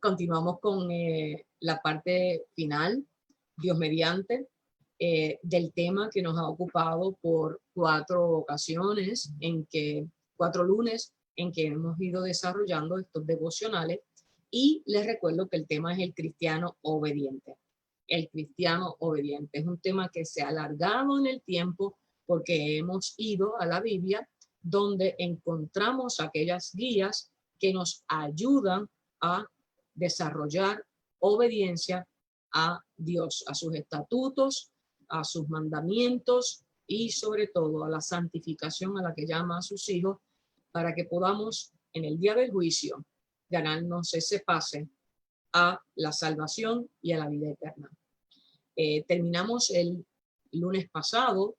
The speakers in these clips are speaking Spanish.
continuamos con la parte final, Dios mediante, del tema que nos ha ocupado por 4 lunes en que hemos ido desarrollando estos devocionales. Y les recuerdo que el tema es el cristiano obediente. El cristiano obediente es un tema que se ha alargado en el tiempo porque hemos ido a la Biblia, donde encontramos aquellas guías que nos ayudan a desarrollar obediencia a Dios, a sus estatutos, a sus mandamientos y sobre todo a la santificación a la que llama a sus hijos, para que podamos en el día del juicio ganarnos ese pase a la salvación y a la vida eterna. Terminamos el lunes pasado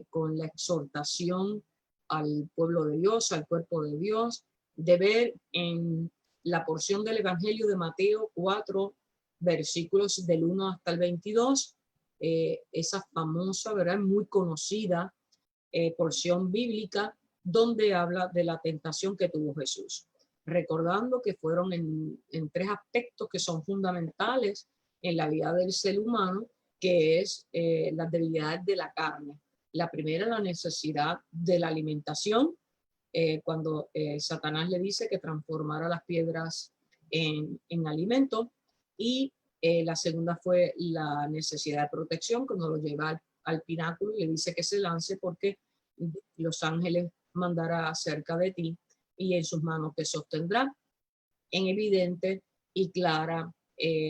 con la exhortación al pueblo de Dios, al cuerpo de Dios, de ver en la porción del Evangelio de Mateo 4, versículos del 1 hasta el 22, esa famosa, ¿verdad?, muy conocida porción bíblica donde habla de la tentación que tuvo Jesús. Recordando que fueron en 3 aspectos que son fundamentales en la vida del ser humano, que es las debilidades de la carne. La primera, la necesidad de la alimentación, cuando Satanás le dice que transformara las piedras en alimento, y la segunda fue la necesidad de protección, cuando lo lleva al pináculo y le dice que se lance porque los ángeles mandará cerca de ti y en sus manos te sostendrá, en evidente y clara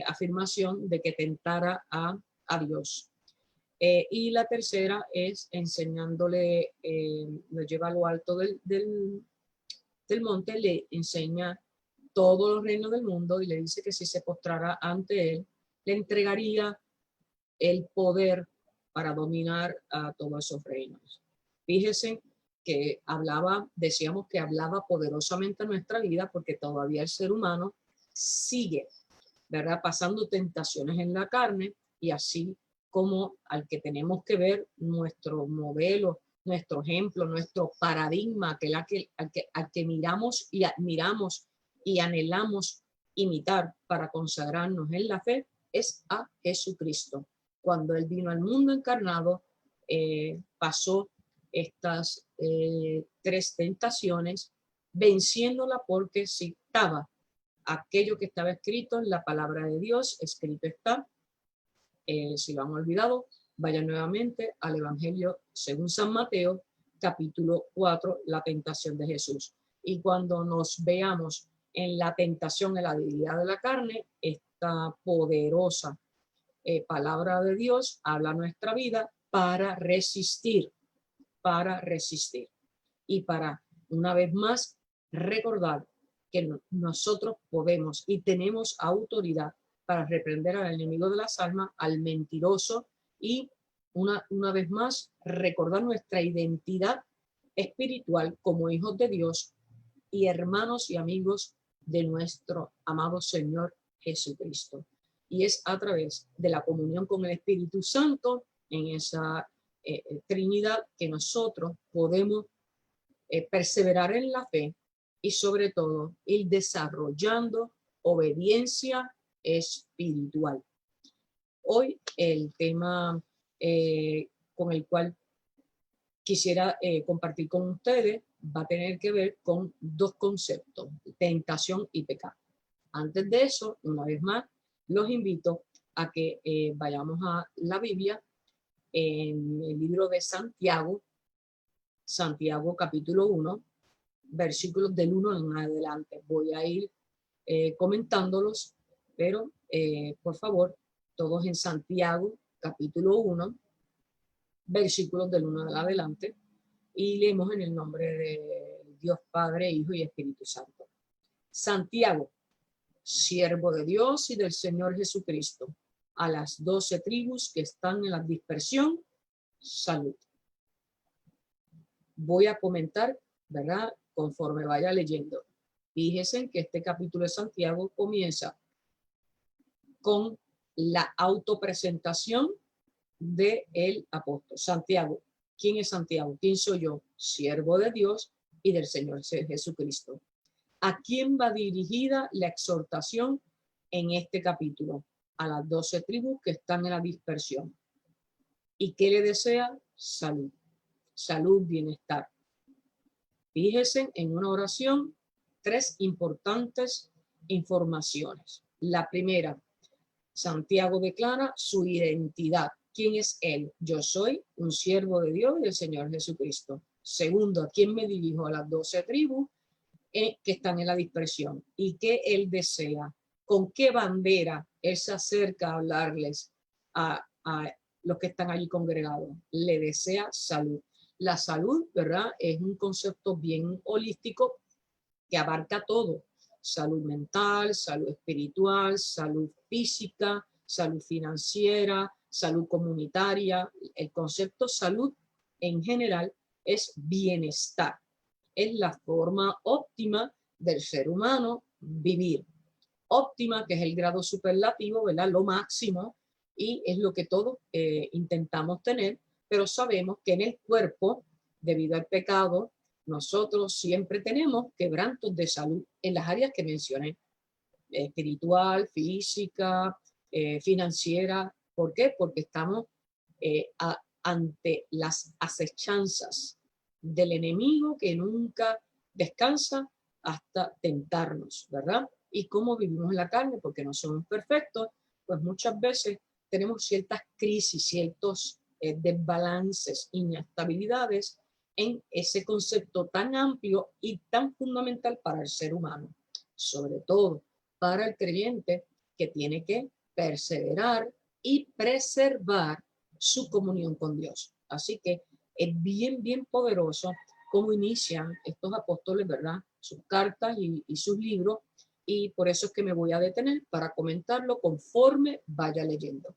afirmación de que tentara a Dios. Y la tercera es enseñándole, lo lleva a lo alto del monte, le enseña todos los reinos del mundo y le dice que si se postrara ante él, le entregaría el poder para dominar a todos esos reinos. Fíjense que decíamos que hablaba poderosamente en nuestra vida, porque todavía el ser humano sigue, ¿verdad?, pasando tentaciones en la carne, y así como al que tenemos que ver nuestro modelo, nuestro ejemplo, nuestro paradigma, al que miramos y admiramos y anhelamos imitar para consagrarnos en la fe, es a Jesucristo. Cuando Él vino al mundo encarnado, pasó estas 3 tentaciones, venciéndola porque citaba aquello que estaba escrito en la palabra de Dios. Escrito está. Si lo han olvidado, vayan nuevamente al Evangelio según San Mateo, capítulo 4, la tentación de Jesús. Y cuando nos veamos en la tentación, en la debilidad de la carne, esta poderosa palabra de Dios habla nuestra vida para resistir y para, una vez más, recordar que nosotros podemos y tenemos autoridad para reprender al enemigo de las almas, al mentiroso, y una vez más recordar nuestra identidad espiritual como hijos de Dios y hermanos y amigos de nuestro amado Señor Jesucristo. Y es a través de la comunión con el Espíritu Santo, en esa Trinidad, que nosotros podemos perseverar en la fe y sobre todo ir desarrollando obediencia espiritual. Hoy el tema con el cual quisiera compartir con ustedes va a tener que ver con 2 conceptos: tentación y pecado. Antes de eso, una vez más, los invito a que vayamos a la Biblia en el libro de Santiago capítulo 1, versículos del 1 en adelante. Voy a ir comentándolos, pero por favor, todos en Santiago capítulo 1, versículos del 1 en adelante, y leemos en el nombre de Dios Padre, Hijo y Espíritu Santo. Santiago, siervo de Dios y del Señor Jesucristo, a las 12 tribus que están en la dispersión, salud. Voy a comentar, ¿verdad?, conforme vaya leyendo. Fíjense que este capítulo de Santiago comienza con la autopresentación del apóstol. Santiago. ¿Quién es Santiago? ¿Quién soy yo? Siervo de Dios y del Señor Jesucristo. ¿A quién va dirigida la exhortación en este capítulo? A las 12 tribus que están en la dispersión. ¿Y qué le desea? Salud. Salud, bienestar. Fíjense en una oración 3 importantes informaciones. La primera, Santiago declara su identidad. ¿Quién es él? Yo soy un siervo de Dios y del Señor Jesucristo. Segundo, ¿a quién me dirijo? A las 12 tribus que están en la dispersión. ¿Y qué él desea? ¿Con qué bandera él se acerca a hablarles a los que están allí congregados? Le desea salud. La salud, ¿verdad? Es un concepto bien holístico que abarca todo. Salud mental, salud espiritual, salud física, salud financiera, salud comunitaria. El concepto salud en general es bienestar. Es la forma óptima del ser humano vivir. Óptima, que es el grado superlativo, ¿verdad? Lo máximo, y es lo que todos intentamos tener, pero sabemos que en el cuerpo, debido al pecado, nosotros siempre tenemos quebrantos de salud en las áreas que mencioné, espiritual, física, financiera. ¿Por qué? Porque estamos ante las acechanzas del enemigo que nunca descansa hasta tentarnos, ¿verdad? Y cómo vivimos en la carne, porque no somos perfectos, pues muchas veces tenemos ciertas crisis, ciertos desbalances, inestabilidades en ese concepto tan amplio y tan fundamental para el ser humano, sobre todo para el creyente que tiene que perseverar y preservar su comunión con Dios. Así que es bien poderoso cómo inician estos apóstoles, ¿verdad? Sus cartas y sus libros, y por eso es que me voy a detener para comentarlo conforme vaya leyendo.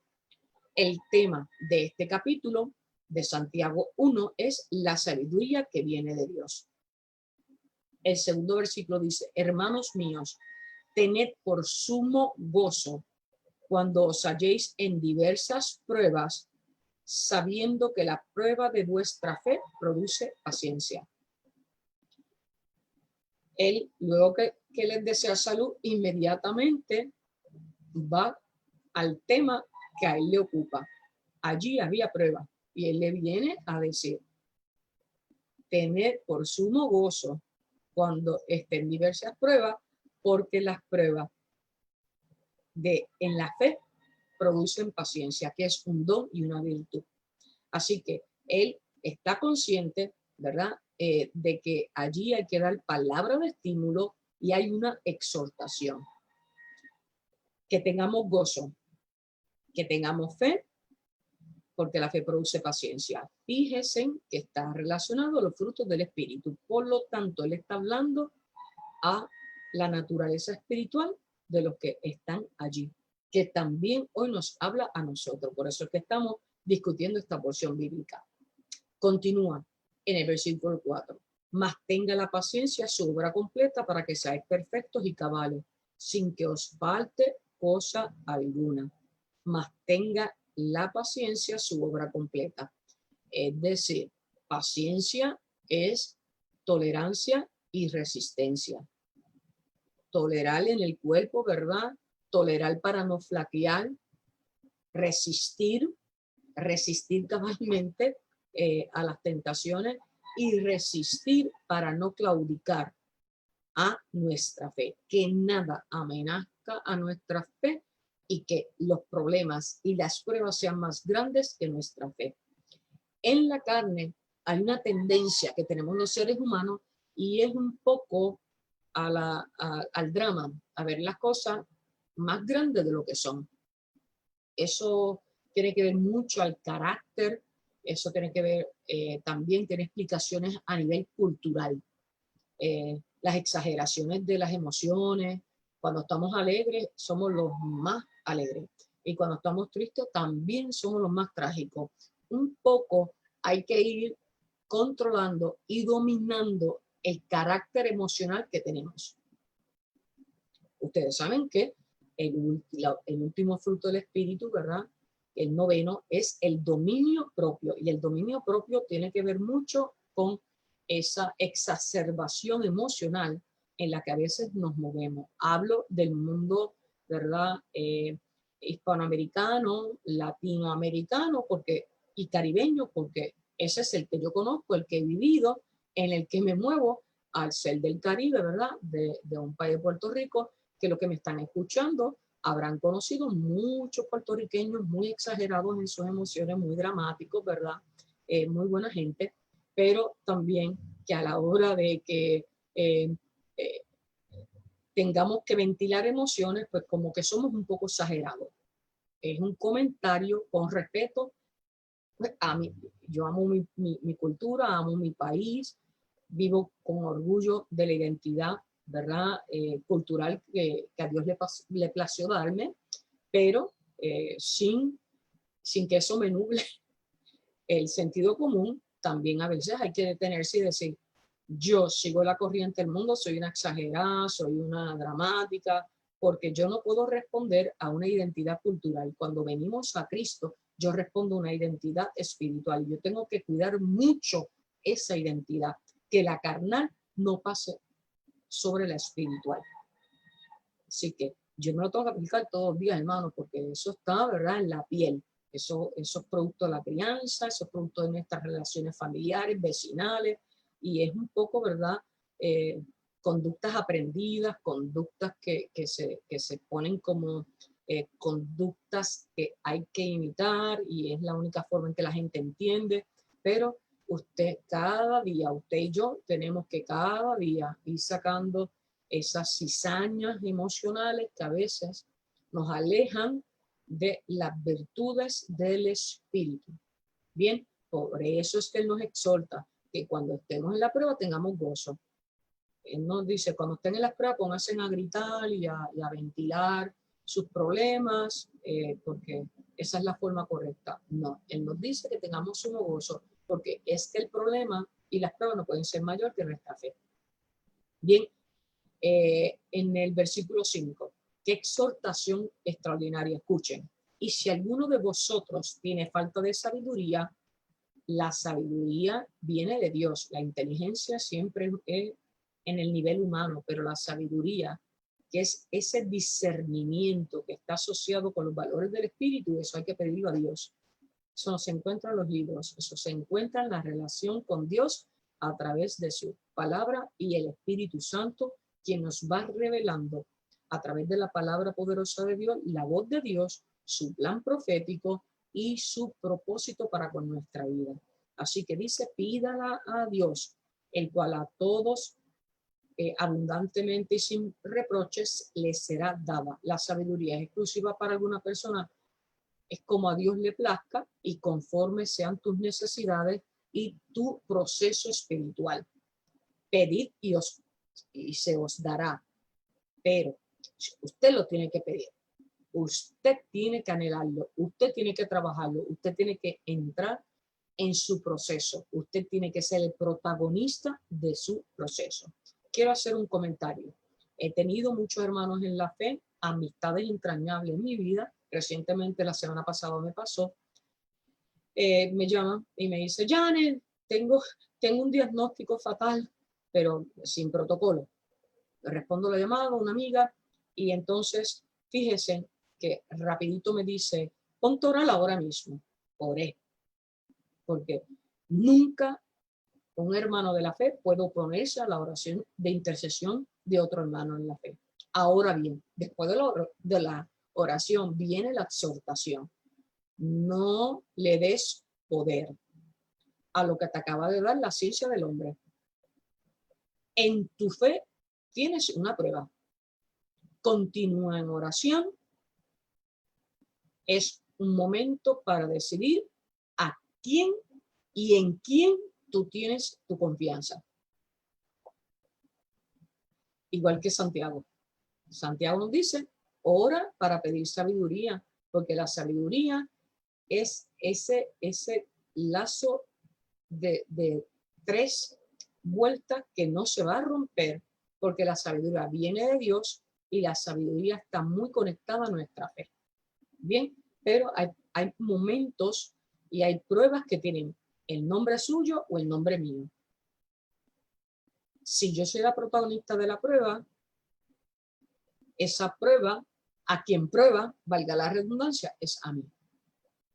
El tema de este capítulo de Santiago 1 es la sabiduría que viene de Dios. El segundo versículo dice: hermanos míos, tened por sumo gozo cuando os halléis en diversas pruebas, sabiendo que la prueba de vuestra fe produce paciencia. Él, luego que les desea salud, inmediatamente va al tema que a él le ocupa. Allí había prueba y él le viene a decir: tener por sumo gozo cuando estén diversas pruebas, porque las pruebas en la fe producen paciencia, que es un don y una virtud. Así que él está consciente, ¿verdad?, de que allí hay que dar palabra de estímulo y hay una exhortación. Que tengamos gozo, que tengamos fe, porque la fe produce paciencia. Fíjense que está relacionado a los frutos del Espíritu. Por lo tanto, él está hablando a la naturaleza espiritual de los que están allí, que también hoy nos habla a nosotros. Por eso es que estamos discutiendo esta porción bíblica. Continúa en el versículo 4. Mas tenga la paciencia su obra completa para que seáis perfectos y cabales, sin que os falte cosa alguna. Mas tenga la paciencia su obra completa. Es decir, paciencia es tolerancia y resistencia. Tolerar en el cuerpo, ¿verdad? Tolerar para no flaquear, resistir cabalmente a las tentaciones y resistir para no claudicar a nuestra fe, que nada amenazca a nuestra fe y que los problemas y las pruebas sean más grandes que nuestra fe. En la carne hay una tendencia que tenemos los seres humanos y es un poco al drama, a ver las cosas más grandes de lo que son. Eso tiene que ver mucho al carácter, eso tiene que ver, también tiene explicaciones a nivel cultural. Las exageraciones de las emociones, cuando estamos alegres somos los más alegres y cuando estamos tristes también somos los más trágicos. Un poco hay que ir controlando y dominando el carácter emocional que tenemos. Ustedes saben que el último fruto del Espíritu, ¿verdad?, el noveno, es el dominio propio. Y el dominio propio tiene que ver mucho con esa exacerbación emocional en la que a veces nos movemos. Hablo del mundo, ¿verdad? Hispanoamericano, latinoamericano y caribeño, porque ese es el que yo conozco, el que he vivido, en el que me muevo, al ser del Caribe, ¿verdad? De un país de Puerto Rico, que lo que me están escuchando habrán conocido muchos puertorriqueños muy exagerados en sus emociones, muy dramáticos, ¿verdad? Muy buena gente, pero también que a la hora de que eh, eh, tengamos que ventilar emociones, pues como que somos un poco exagerados. Es un comentario con respeto, pues, yo amo mi cultura, amo mi país, vivo con orgullo de la identidad, ¿verdad? Cultural que a Dios le plació darme, pero sin que eso me nuble el sentido común. También a veces hay que detenerse y decir, yo sigo la corriente del mundo, soy una exagerada, soy una dramática, porque yo no puedo responder a una identidad cultural. Cuando venimos a Cristo, yo respondo a una identidad espiritual. Yo tengo que cuidar mucho esa identidad, que la carnal no pase sobre la espiritual. Así que yo me lo tengo que aplicar todos los días, hermano, porque eso está, ¿verdad?, en la piel. Eso es producto de la crianza, eso es producto de nuestras relaciones familiares, vecinales, y es un poco, ¿verdad?, conductas aprendidas, conductas que se ponen como conductas que hay que imitar, y es la única forma en que la gente entiende, pero usted y yo tenemos que cada día ir sacando esas cizañas emocionales que a veces nos alejan de las virtudes del espíritu. Bien, por eso es que Él nos exhorta que cuando estemos en la prueba tengamos gozo. Él nos dice, cuando estén en la prueba, pónganse a gritar y a ventilar sus problemas, porque esa es la forma correcta. No, Él nos dice que tengamos un gozo, porque es que el problema y las pruebas no pueden ser mayor que nuestra fe. Bien, en el versículo 5, qué exhortación extraordinaria, escuchen. Y si alguno de vosotros tiene falta de sabiduría, la sabiduría viene de Dios. La inteligencia siempre es en el nivel humano, pero la sabiduría, que es ese discernimiento que está asociado con los valores del espíritu, eso hay que pedirlo a Dios. Eso no se encuentra en los libros, eso se encuentra en la relación con Dios a través de su palabra y el Espíritu Santo, quien nos va revelando a través de la palabra poderosa de Dios, la voz de Dios, su plan profético y su propósito para con nuestra vida. Así que dice, pídala a Dios, el cual a todos abundantemente y sin reproches les será dada. La sabiduría es exclusiva para alguna persona, es como a Dios le plazca y conforme sean tus necesidades y tu proceso espiritual. Pedid y se os dará, pero usted lo tiene que pedir. Usted tiene que anhelarlo, usted tiene que trabajarlo, usted tiene que entrar en su proceso, usted tiene que ser el protagonista de su proceso. Quiero hacer un comentario. He tenido muchos hermanos en la fe, amistades entrañables en mi vida. Recientemente, la semana pasada me pasó, me llaman y me dice, Janet, tengo un diagnóstico fatal, pero sin protocolo. Le respondo la llamada a una amiga y entonces, fíjese que rapidito me dice, ponte a orar ahora mismo. Oré, porque nunca un hermano de la fe puede oponerse a la oración de intercesión de otro hermano en la fe. Ahora bien, después de la oración viene la exhortación. No le des poder a lo que te acaba de dar la ciencia del hombre. En tu fe tienes una prueba. Continúa en oración. Es un momento para decidir a quién y en quién tú tienes tu confianza. Igual que Santiago. Santiago nos dice, ora para pedir sabiduría, porque la sabiduría es ese lazo de 3 vueltas que no se va a romper, porque la sabiduría viene de Dios y la sabiduría está muy conectada a nuestra fe. Bien, pero hay momentos y hay pruebas que tienen el nombre suyo o el nombre mío. Si yo soy la protagonista de la prueba, esa prueba, a quien prueba, valga la redundancia, es a mí.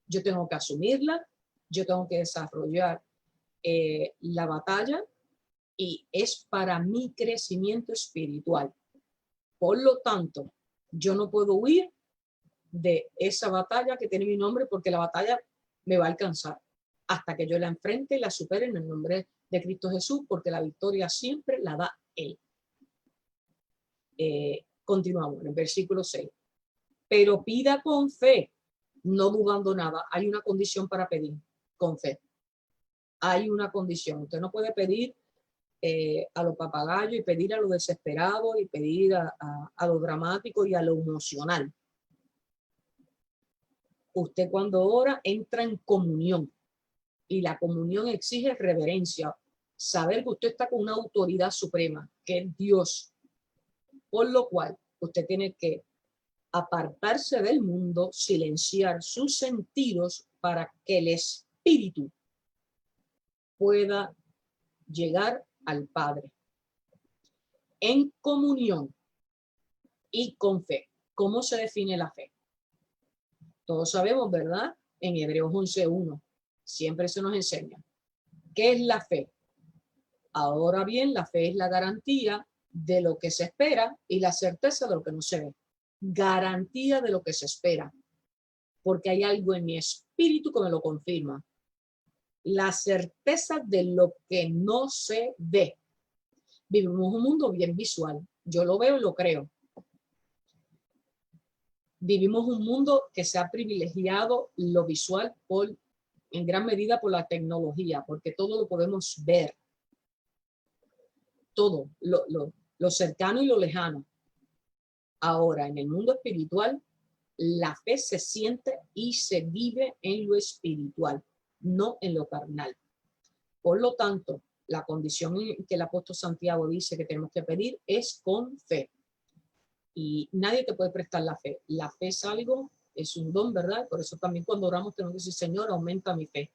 Yo tengo que asumirla, yo tengo que desarrollar la batalla y es para mi crecimiento espiritual. Por lo tanto, yo no puedo huir de esa batalla que tiene mi nombre porque la batalla me va a alcanzar hasta que yo la enfrente y la supere en el nombre de Cristo Jesús, porque la victoria siempre la da Él. Continuamos en el versículo 6. Pero pida con fe, no dudando nada. Hay una condición para pedir con fe. Hay una condición. Usted no puede pedir a lo papagayo y pedir a lo desesperado y pedir a lo dramático y a lo emocional. Usted cuando ora entra en comunión y la comunión exige reverencia, saber que usted está con una autoridad suprema, que es Dios, por lo cual usted tiene que apartarse del mundo, silenciar sus sentidos para que el espíritu pueda llegar al Padre en comunión y con fe. ¿Cómo se define la fe? Todos sabemos, ¿verdad? En Hebreos 11:1 siempre se nos enseña. ¿Qué es la fe? Ahora bien, la fe es la garantía de lo que se espera y la certeza de lo que no se ve. Garantía de lo que se espera, porque hay algo en mi espíritu que me lo confirma. La certeza de lo que no se ve. Vivimos un mundo bien visual. Yo lo veo y lo creo. Vivimos un mundo que se ha privilegiado lo visual en gran medida por la tecnología, porque todo lo podemos ver. Todo, lo cercano y lo lejano. Ahora, en el mundo espiritual, la fe se siente y se vive en lo espiritual, no en lo carnal. Por lo tanto, la condición que el apóstol Santiago dice que tenemos que pedir es con fe. Y nadie te puede prestar la fe. La fe es algo, es un don, ¿verdad? Por eso también cuando oramos tenemos que decir, Señor, aumenta mi fe.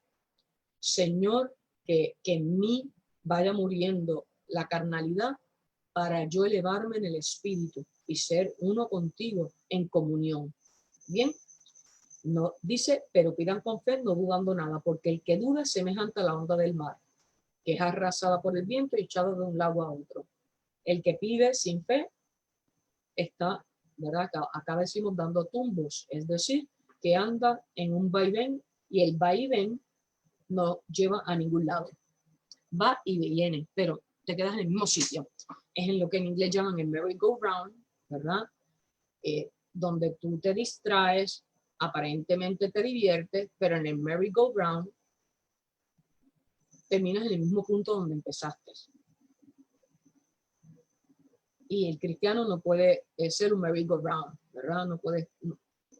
Señor, que en mí vaya muriendo la carnalidad para yo elevarme en el espíritu y ser uno contigo en comunión. Bien, no dice, pero pidan con fe, no dudando nada, porque el que duda es semejante a la onda del mar, que es arrasada por el viento y echada de un lago a otro. El que pide sin fe está, ¿verdad? Acá decimos dando tumbos, es decir, que anda en un vaivén y el vaivén no lleva a ningún lado. Va y viene, pero te quedas en el mismo sitio. Es en lo que en inglés llaman el merry-go-round, ¿verdad? Donde tú te distraes, aparentemente te diviertes, pero en el merry-go-round terminas en el mismo punto donde empezaste. Y el cristiano no puede ser un merry-go-round, ¿verdad? No puede,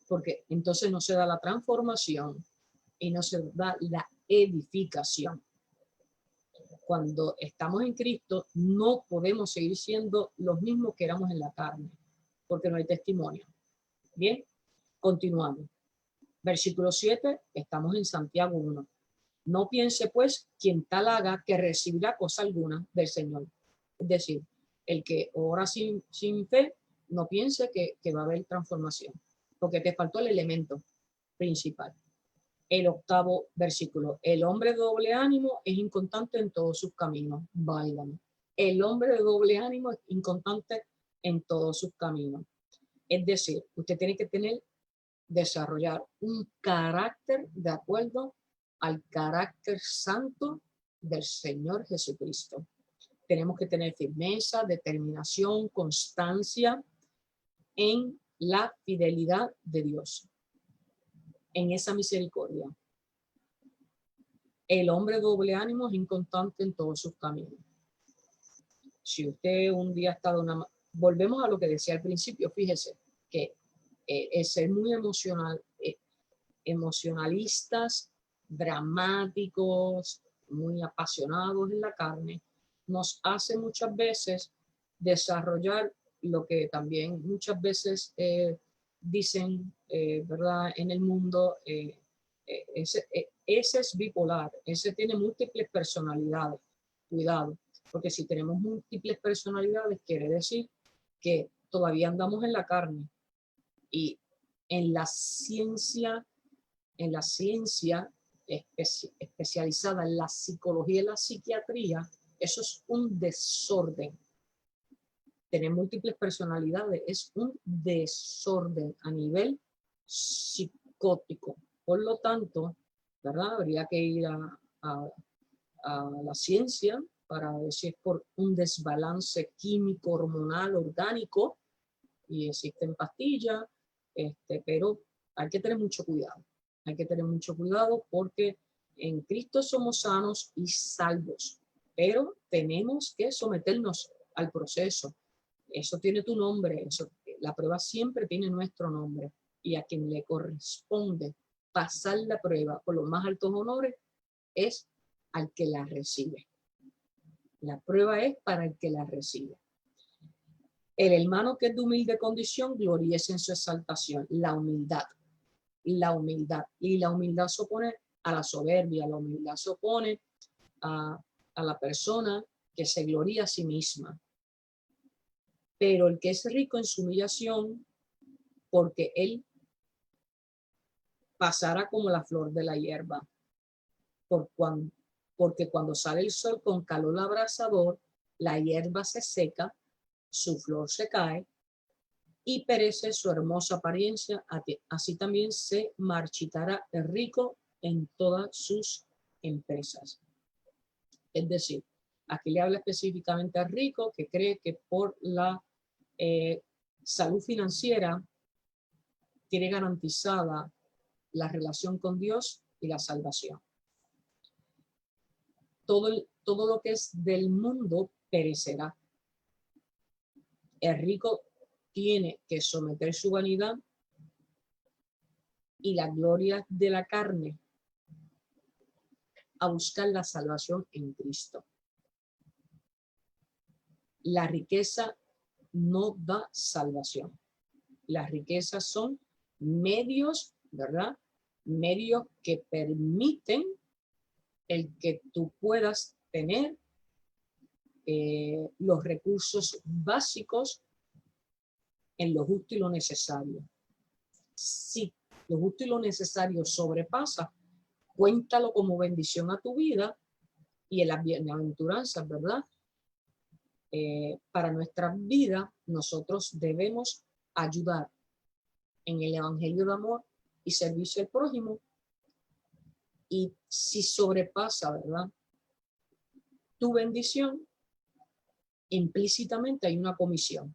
porque entonces no se da la transformación y no se da la edificación. Cuando estamos en Cristo, no podemos seguir siendo los mismos que éramos en la carne, porque no hay testimonio. Bien, continuamos. Versículo 7, estamos en Santiago 1. No piense pues quien tal haga que recibirá cosa alguna del Señor. Es decir, el que ora sin fe, no piense que va a haber transformación, porque te faltó el elemento principal. El 8º versículo. El hombre de doble ánimo es inconstante en todos sus caminos. Válgame. El hombre de doble ánimo es inconstante en todos sus caminos. Es decir, usted tiene que desarrollar un carácter de acuerdo al carácter santo del Señor Jesucristo. Tenemos que tener firmeza, determinación, constancia en la fidelidad de Dios, en esa misericordia. El hombre de doble ánimo es inconstante en todos sus caminos. Si usted un día ha estado volvemos a lo que decía al principio, fíjese que es ser muy emocionalistas, dramáticos, muy apasionados en la carne, nos hace muchas veces desarrollar lo que también muchas veces dicen, ¿verdad? En el mundo, ese es bipolar, ese tiene múltiples personalidades. Cuidado, Porque si tenemos múltiples personalidades, quiere decir que todavía andamos en la carne. Y en la ciencia especializada en la psicología y la psiquiatría, eso es un desorden. Tener múltiples personalidades es un desorden a nivel psicótico. Por lo tanto, ¿verdad? Habría que ir a la ciencia para ver si es por un desbalance químico, hormonal, orgánico, y existen pastillas, pero hay que tener mucho cuidado. Hay que tener mucho cuidado porque en Cristo somos sanos y salvos, pero tenemos que someternos al proceso. Eso tiene tu nombre, la prueba siempre tiene nuestro nombre, y a quien le corresponde pasar la prueba con los más altos honores es al que la recibe. La prueba es para el que la recibe. El hermano que es de humilde condición, gloriece en su exaltación. La humildad. La humildad. Y la humildad se opone a la soberbia. La humildad se opone a la persona que se gloria a sí misma. Pero el que es rico en su humillación, porque él pasará como la flor de la hierba. Porque cuando sale el sol con calor abrasador, la hierba se seca, su flor se cae y perece su hermosa apariencia. Así también se marchitará el rico en todas sus empresas. Es decir, aquí le habla específicamente al rico que cree que por la salud financiera tiene garantizada la relación con Dios y la salvación. Todo lo que es del mundo perecerá. El rico tiene que someter su vanidad y la gloria de la carne a buscar la salvación en Cristo. La riqueza no da salvación. Las riquezas son medios, ¿verdad? Medios que permiten el que tú puedas tener los recursos básicos en lo justo y lo necesario. Si lo justo y lo necesario sobrepasa, cuéntalo como bendición a tu vida y en las bienaventuranzas, ¿verdad? Para nuestra vida, nosotros debemos ayudar en el evangelio de amor y servicio al prójimo. Y si sobrepasa, ¿verdad?, tu bendición, implícitamente hay una comisión.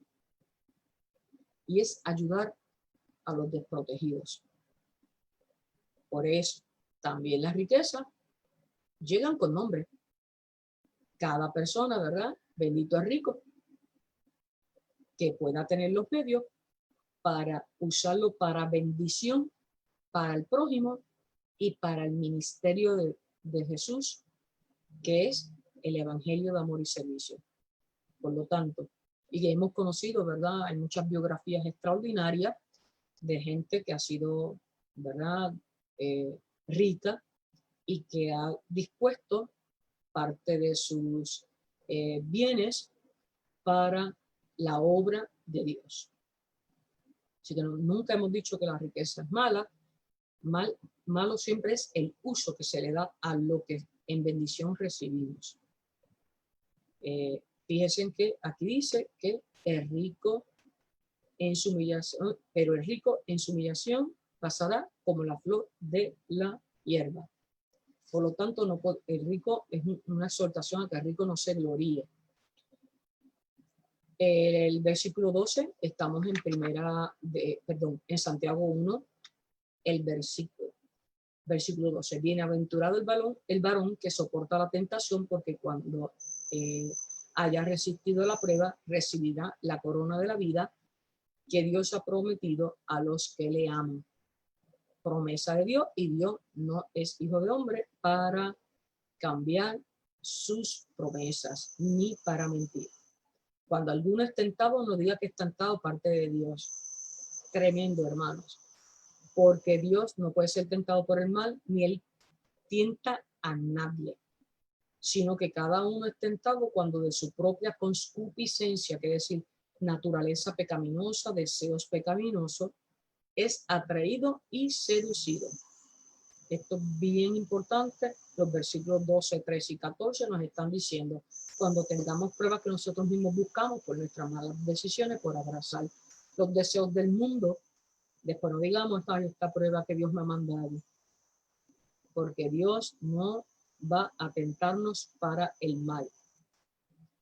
Y es ayudar a los desprotegidos. Por eso, también las riquezas llegan con nombre. Cada persona, ¿verdad? Bendito es rico, que pueda tener los medios para usarlo para bendición, para el prójimo y para el ministerio de Jesús, que es el evangelio de amor y servicio. Por lo tanto, y que hemos conocido, ¿verdad? Hay muchas biografías extraordinarias de gente que ha sido, ¿verdad?, rica y que ha dispuesto parte de sus bienes para la obra de Dios. Así que nunca hemos dicho que la riqueza es mala. Malo siempre es el uso que se le da a lo que en bendición recibimos. Fíjense que aquí dice que el rico en su humillación, pero el rico en su humillación pasará como la flor de la hierba. Por lo tanto, el rico es una exhortación a que el rico no se gloríe. El versículo 12, estamos en Santiago 1, el versículo 12. Bienaventurado el varón que soporta la tentación, porque cuando haya resistido la prueba, recibirá la corona de la vida que Dios ha prometido a los que le aman. Promesa de Dios, y Dios no es hijo de hombre para cambiar sus promesas, ni para mentir. Cuando alguno es tentado, no diga que es tentado parte de Dios. Tremendo, hermanos. Porque Dios no puede ser tentado por el mal, ni él tienta a nadie, sino que cada uno es tentado cuando de su propia concupiscencia, que es decir, naturaleza pecaminosa, deseos pecaminosos, es atraído y seducido. Esto es bien importante. Los versículos 12, 13 y 14 nos están diciendo, cuando tengamos pruebas que nosotros mismos buscamos por nuestras malas decisiones, por abrazar los deseos del mundo, después no digamos, esta prueba que Dios me ha mandado, porque Dios no va a tentarnos para el mal.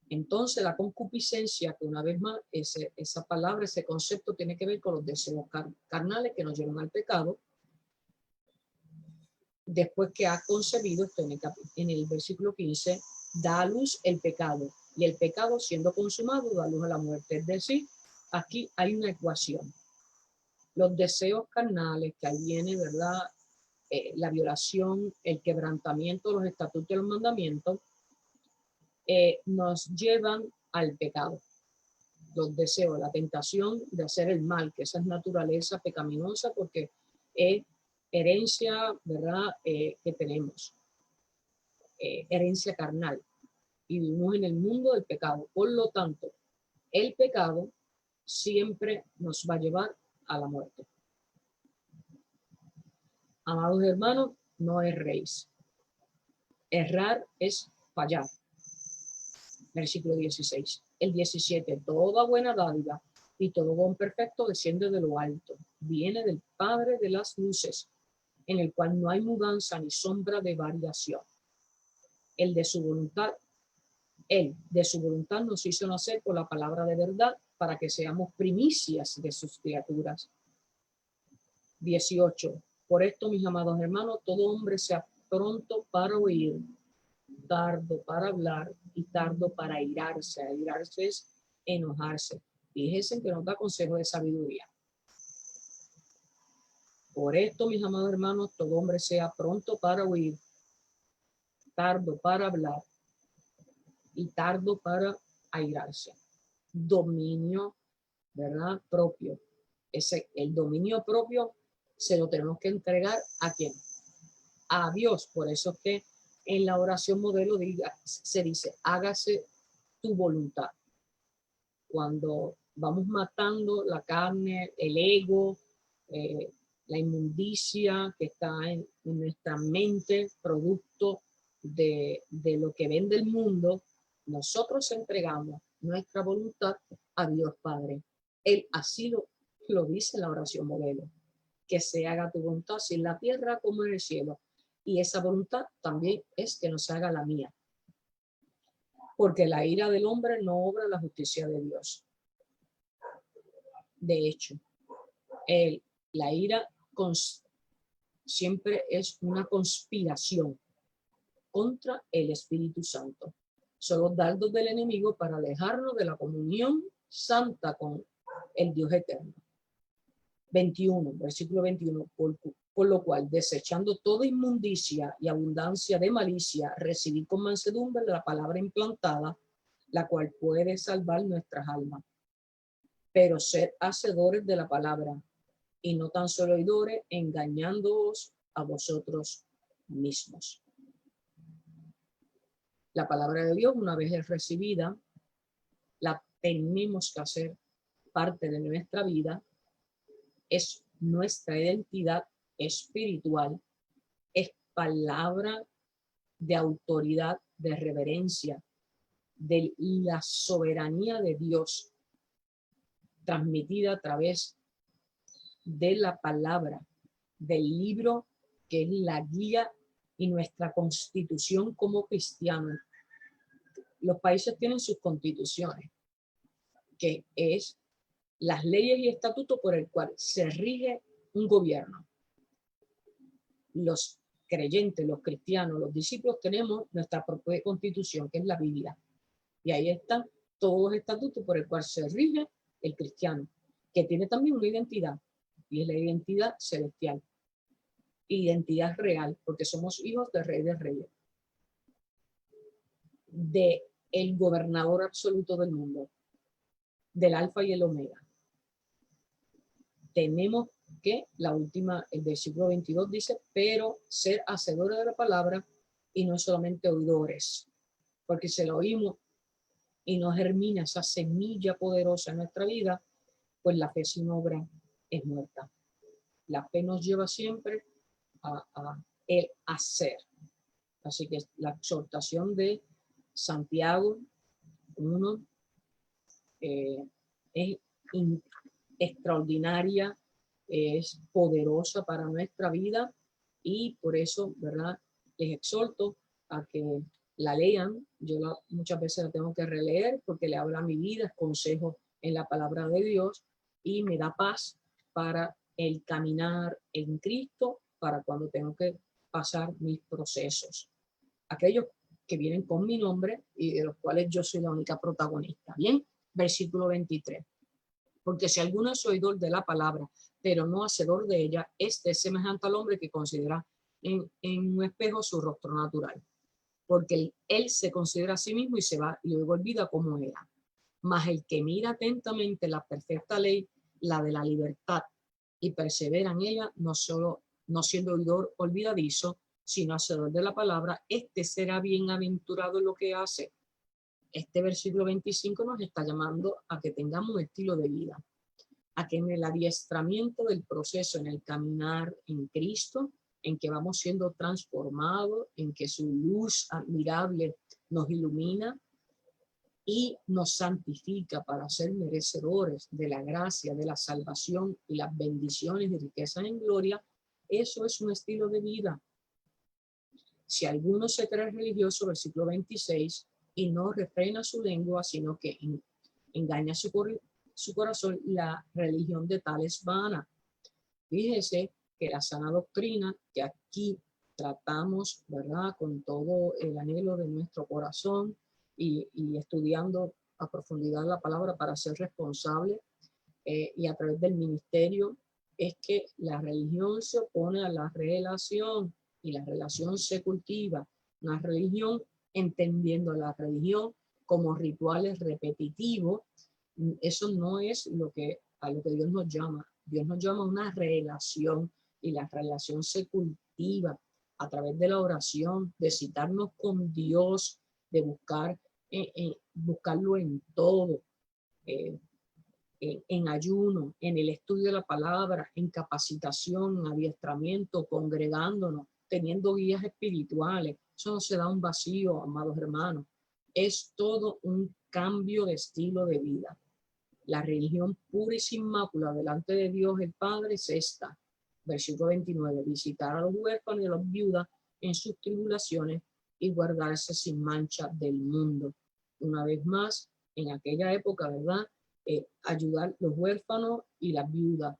Entonces la concupiscencia, que una vez más esa palabra, ese concepto tiene que ver con los deseos carnales que nos llevan al pecado. Después que ha concebido, esto en el versículo 15, da a luz el pecado, y el pecado siendo consumado da luz a la muerte. Es decir, aquí hay una ecuación. Los deseos carnales, que ahí viene, ¿verdad? La violación, el quebrantamiento de los estatutos y los mandamientos, nos llevan al pecado. Los deseos, la tentación de hacer el mal, que esa es naturaleza pecaminosa porque es herencia, ¿verdad? Que tenemos, herencia carnal, y vivimos en el mundo del pecado. Por lo tanto, el pecado siempre nos va a llevar a la muerte. Amados hermanos, no erréis. Errar es fallar. Versículo 16. El 17. Toda buena dádiva y todo don perfecto desciende de lo alto. Viene del Padre de las luces, en el cual no hay mudanza ni sombra de variación. Él de su voluntad nos hizo nacer por la palabra de verdad para que seamos primicias de sus criaturas. 18. Por esto, mis amados hermanos, todo hombre sea pronto para oír, tardo para hablar y tardo para airarse. Airarse es enojarse. Fíjense que nos da consejo de sabiduría. Por esto, mis amados hermanos, todo hombre sea pronto para oír, tardo para hablar y tardo para airarse. Dominio, ¿verdad? Propio. El dominio propio se lo tenemos que entregar ¿a quién? A Dios. Por eso es que en la oración modelo se dice, hágase tu voluntad. Cuando vamos matando la carne, el ego, la inmundicia que está en nuestra mente, producto de lo que vende el mundo, nosotros entregamos nuestra voluntad a Dios Padre. Él así lo dice en la oración modelo, que se haga tu voluntad, así en la tierra como en el cielo. Y esa voluntad también es que no se haga la mía. Porque la ira del hombre no obra la justicia de Dios. De hecho, la ira siempre es una conspiración contra el Espíritu Santo. Son los dardos del enemigo para alejarnos de la comunión santa con el Dios eterno. 21, versículo 21, por lo cual, desechando toda inmundicia y abundancia de malicia, recibid con mansedumbre la palabra implantada, la cual puede salvar nuestras almas. Pero sed hacedores de la palabra, y no tan solo oidores, engañándoos a vosotros mismos. La palabra de Dios, una vez es recibida, la tenemos que hacer parte de nuestra vida, es nuestra identidad espiritual, es palabra de autoridad, de reverencia, de la soberanía de Dios, transmitida a través de la palabra, del libro que es la guía y nuestra constitución como cristianos. Los países tienen sus constituciones, que es las leyes y estatutos por el cual se rige un gobierno. Los creyentes, los cristianos, los discípulos tenemos nuestra propia constitución, que es la Biblia. Y ahí están todos los estatutos por el cual se rige el cristiano, que tiene también una identidad, y es la identidad celestial, identidad real, porque somos hijos del Rey de Reyes, de el gobernador absoluto del mundo, del alfa y el omega. Tenemos que, el versículo 22 dice, pero ser hacedores de la palabra y no solamente oidores. porque si lo oímos y no germina esa semilla poderosa en nuestra vida, pues la fe sin obra es muerta. La fe nos lleva siempre a el hacer. Así que la exhortación de Santiago 1 es extraordinaria, es poderosa para nuestra vida y por eso, ¿verdad? Les exhorto a que la lean. Yo muchas veces la tengo que releer porque le habla a mi vida, es consejo en la palabra de Dios y me da paz para el caminar en Cristo, para cuando tengo que pasar mis procesos. Aquellos que vienen con mi nombre y de los cuales yo soy la única protagonista. Bien, versículo 23. Porque si alguno es oidor de la palabra, pero no hacedor de ella, este es semejante al hombre que considera en un espejo su rostro natural. Porque él se considera a sí mismo y se va y luego olvida cómo era. Mas el que mira atentamente la perfecta ley, la de la libertad, y persevera en ella, no siendo oidor olvidadizo, sino hacedor de la palabra, este será bienaventurado en lo que hace. Este versículo 25 nos está llamando a que tengamos un estilo de vida, a que en el adiestramiento del proceso, en el caminar en Cristo, en que vamos siendo transformados, en que su luz admirable nos ilumina y nos santifica para ser merecedores de la gracia, de la salvación y las bendiciones y riquezas en gloria. Eso es un estilo de vida. Si alguno se cree religioso, versículo 26, y no refrena su lengua, sino que engaña su corazón, la religión de tal es vana. Fíjese que la sana doctrina que aquí tratamos, ¿verdad? Con todo el anhelo de nuestro corazón y estudiando a profundidad la palabra para ser responsable y a través del ministerio, es que la religión se opone a la relación y la relación se cultiva. Una religión, entendiendo la religión como rituales repetitivos, eso no es a lo que Dios nos llama. Dios nos llama a una relación y la relación se cultiva a través de la oración, de citarnos con Dios, de buscarlo en todo, en ayuno, en el estudio de la palabra, en capacitación, en adiestramiento, congregándonos, teniendo guías espirituales. Eso no se da un vacío, amados hermanos. Es todo un cambio de estilo de vida. La religión pura y sin mácula delante de Dios el Padre es esta. Versículo 29. Visitar a los huérfanos y a las viudas en sus tribulaciones y guardarse sin mancha del mundo. Una vez más, en aquella época, ¿verdad? Ayudar los huérfanos y las viudas.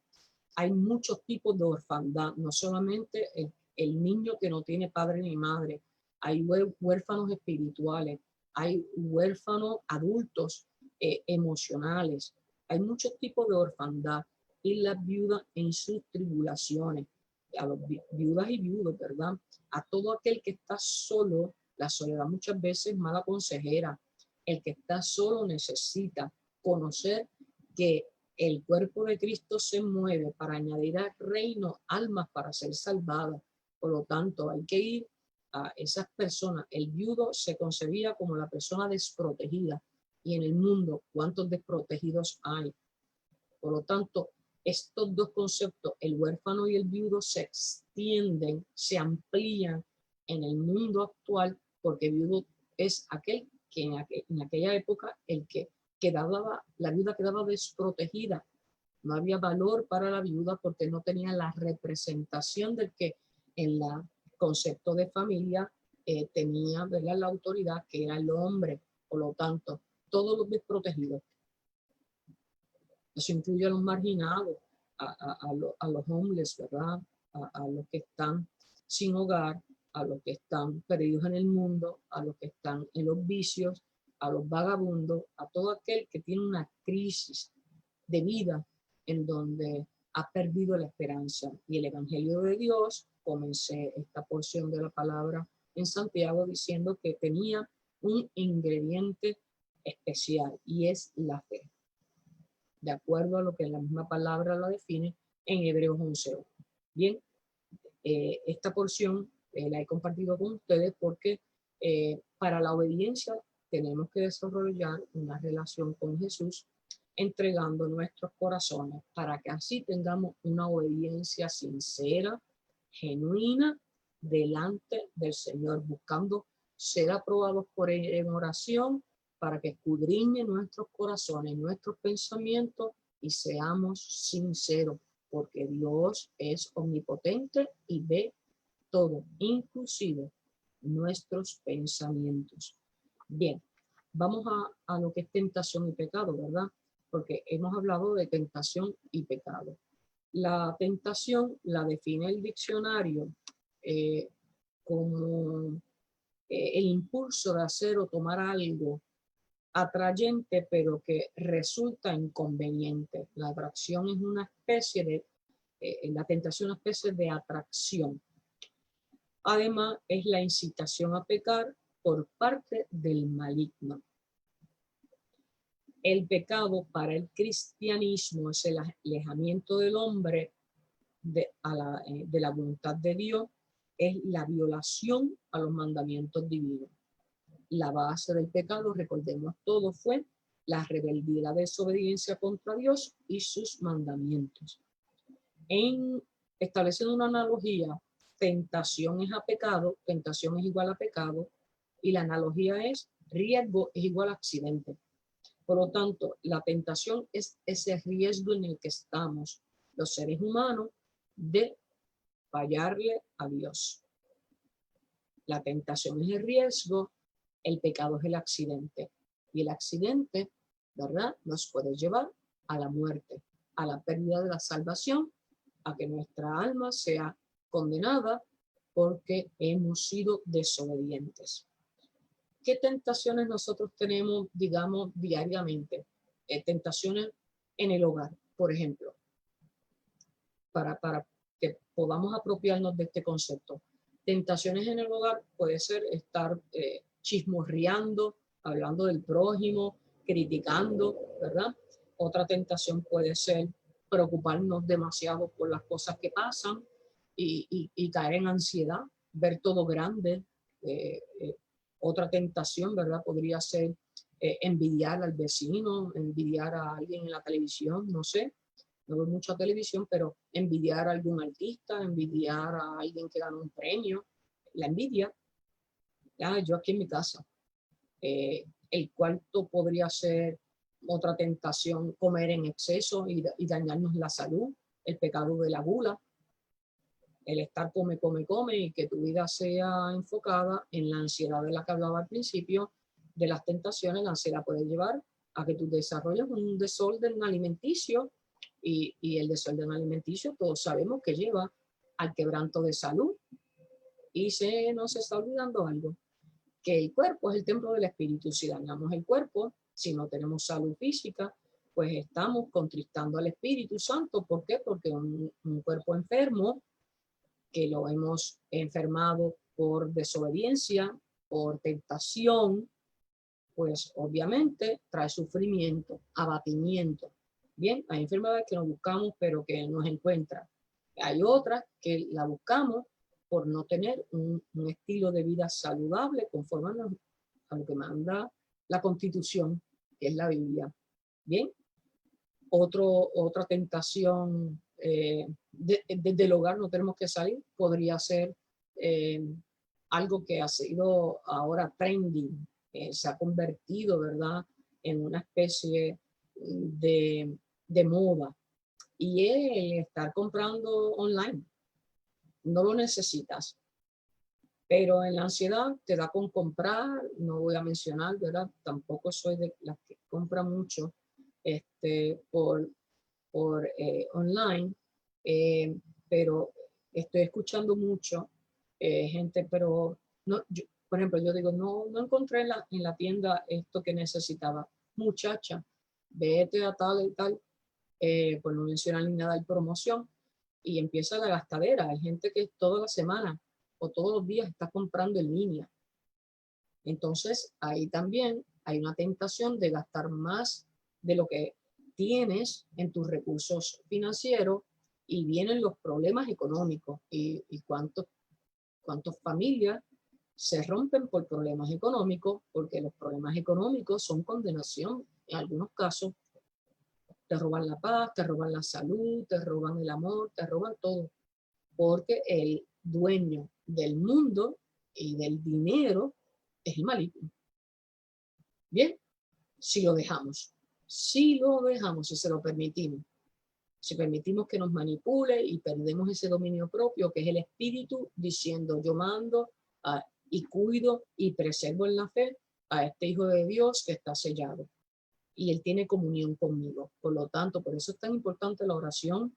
Hay muchos tipos de orfandad, no solamente el niño que no tiene padre ni madre. Hay huérfanos espirituales, hay huérfanos adultos emocionales. Hay muchos tipos de orfandad y las viudas en sus tribulaciones. A los viudas y viudos, ¿verdad? A todo aquel que está solo, la soledad muchas veces es mala consejera. El que está solo necesita conocer que el cuerpo de Cristo se mueve para añadir al reino almas para ser salvadas. Por lo tanto, hay que ir a esas personas. El viudo se concebía como la persona desprotegida y en el mundo, ¿cuántos desprotegidos hay? Por lo tanto, estos dos conceptos, el huérfano y el viudo, se extienden, se amplían en el mundo actual, porque viudo es aquel que en aquella época el que quedaba, la viuda quedaba desprotegida. No había valor para la viuda porque no tenía la representación del que en el concepto de familia tenía, ¿verdad?, la autoridad, que era el hombre. Por lo tanto, todos los desprotegidos. Eso incluye a los marginados, a los homeless, ¿verdad? A los que están sin hogar, a los que están perdidos en el mundo, a los que están en los vicios, a los vagabundos, a todo aquel que tiene una crisis de vida en donde ha perdido la esperanza. Y el Evangelio de Dios, comencé esta porción de la palabra en Santiago diciendo que tenía un ingrediente especial y es la fe, de acuerdo a lo que la misma palabra la define en Hebreos 11. Bien, esta porción la he compartido con ustedes porque Para la obediencia tenemos que desarrollar una relación con Jesús, entregando nuestros corazones para que así tengamos una obediencia sincera, genuina, delante del Señor, buscando ser aprobados por Él en oración para que escudriñe nuestros corazones, nuestros pensamientos y seamos sinceros, porque Dios es omnipotente y ve todo, inclusive nuestros pensamientos. Bien, vamos a lo que es tentación y pecado, ¿verdad? Porque hemos hablado de tentación y pecado. La tentación la define el diccionario como el impulso de hacer o tomar algo atrayente, pero que resulta inconveniente. La atracción es una especie de, la tentación es una especie de atracción. Además, es la incitación a pecar por parte del maligno. El pecado para el cristianismo es el alejamiento del hombre de la voluntad de Dios, es la violación a los mandamientos divinos. La base del pecado, recordemos todo, fue la rebeldía y la desobediencia contra Dios y sus mandamientos. Estableciendo una analogía, tentación es a pecado, tentación es igual a pecado, y la analogía es riesgo es igual a accidente. Por lo tanto, la tentación es ese riesgo en el que estamos los seres humanos de fallarle a Dios. La tentación es el riesgo, el pecado es el accidente. Y el accidente, ¿verdad?, nos puede llevar a la muerte, a la pérdida de la salvación, a que nuestra alma sea condenada porque hemos sido desobedientes. ¿Qué tentaciones nosotros tenemos, digamos, diariamente? Tentaciones en el hogar, por ejemplo, para que podamos apropiarnos de este concepto. Tentaciones en el hogar puede ser estar chismorreando, hablando del prójimo, criticando, ¿verdad? Otra tentación puede ser preocuparnos demasiado por las cosas que pasan y caer en ansiedad, ver todo grande. Otra tentación, ¿verdad? Podría ser envidiar al vecino, envidiar a alguien en la televisión, no sé. No veo mucha televisión, pero envidiar a algún artista, envidiar a alguien que ganó un premio, la envidia. Ya, yo aquí en mi casa. El cuarto podría ser otra tentación, comer en exceso y dañarnos la salud, el pecado de la gula, el estar come y que tu vida sea enfocada en la ansiedad de la que hablaba al principio, de las tentaciones. La ansiedad puede llevar a que tú desarrolles un desorden alimenticio y el desorden alimenticio todos sabemos que lleva al quebranto de salud. Y nos está olvidando algo, que el cuerpo es el templo del espíritu. Si dañamos el cuerpo, si no tenemos salud física, pues estamos contristando al Espíritu Santo. ¿Por qué? Porque un cuerpo enfermo, que lo hemos enfermado por desobediencia, por tentación, pues obviamente trae sufrimiento, abatimiento. Bien, hay enfermedades que nos buscamos pero que nos encuentran. Hay otras que la buscamos por no tener un estilo de vida saludable conforme a lo que manda la Constitución, que es la Biblia. Bien, otra tentación desde el hogar no tenemos que salir, podría ser algo que ha sido ahora trending, se ha convertido, ¿verdad?, en una especie de moda, y es el estar comprando online. No lo necesitas, pero en la ansiedad te da con comprar. No voy a mencionar, ¿verdad? Tampoco soy de las que compra mucho por online, pero estoy escuchando mucho gente, pero no, por ejemplo, yo digo, no encontré en la tienda esto que necesitaba. Muchacha, vete a tal y tal, por no mencionar ni nada de promoción, y empieza la gastadera. Hay gente que toda la semana o todos los días está comprando en línea. Entonces, ahí también hay una tentación de gastar más de lo que tienes en tus recursos financieros, y vienen los problemas económicos y cuántas familias se rompen por problemas económicos, porque los problemas económicos son condenación. En algunos casos te roban la paz, te roban la salud, te roban el amor, te roban todo, porque el dueño del mundo y del dinero es el maligno. Bien, si lo dejamos, si se lo permitimos, si permitimos que nos manipule y perdemos ese dominio propio, que es el espíritu diciendo yo mando y cuido y preservo en la fe a este hijo de Dios que está sellado y él tiene comunión conmigo. Por lo tanto, por eso es tan importante la oración,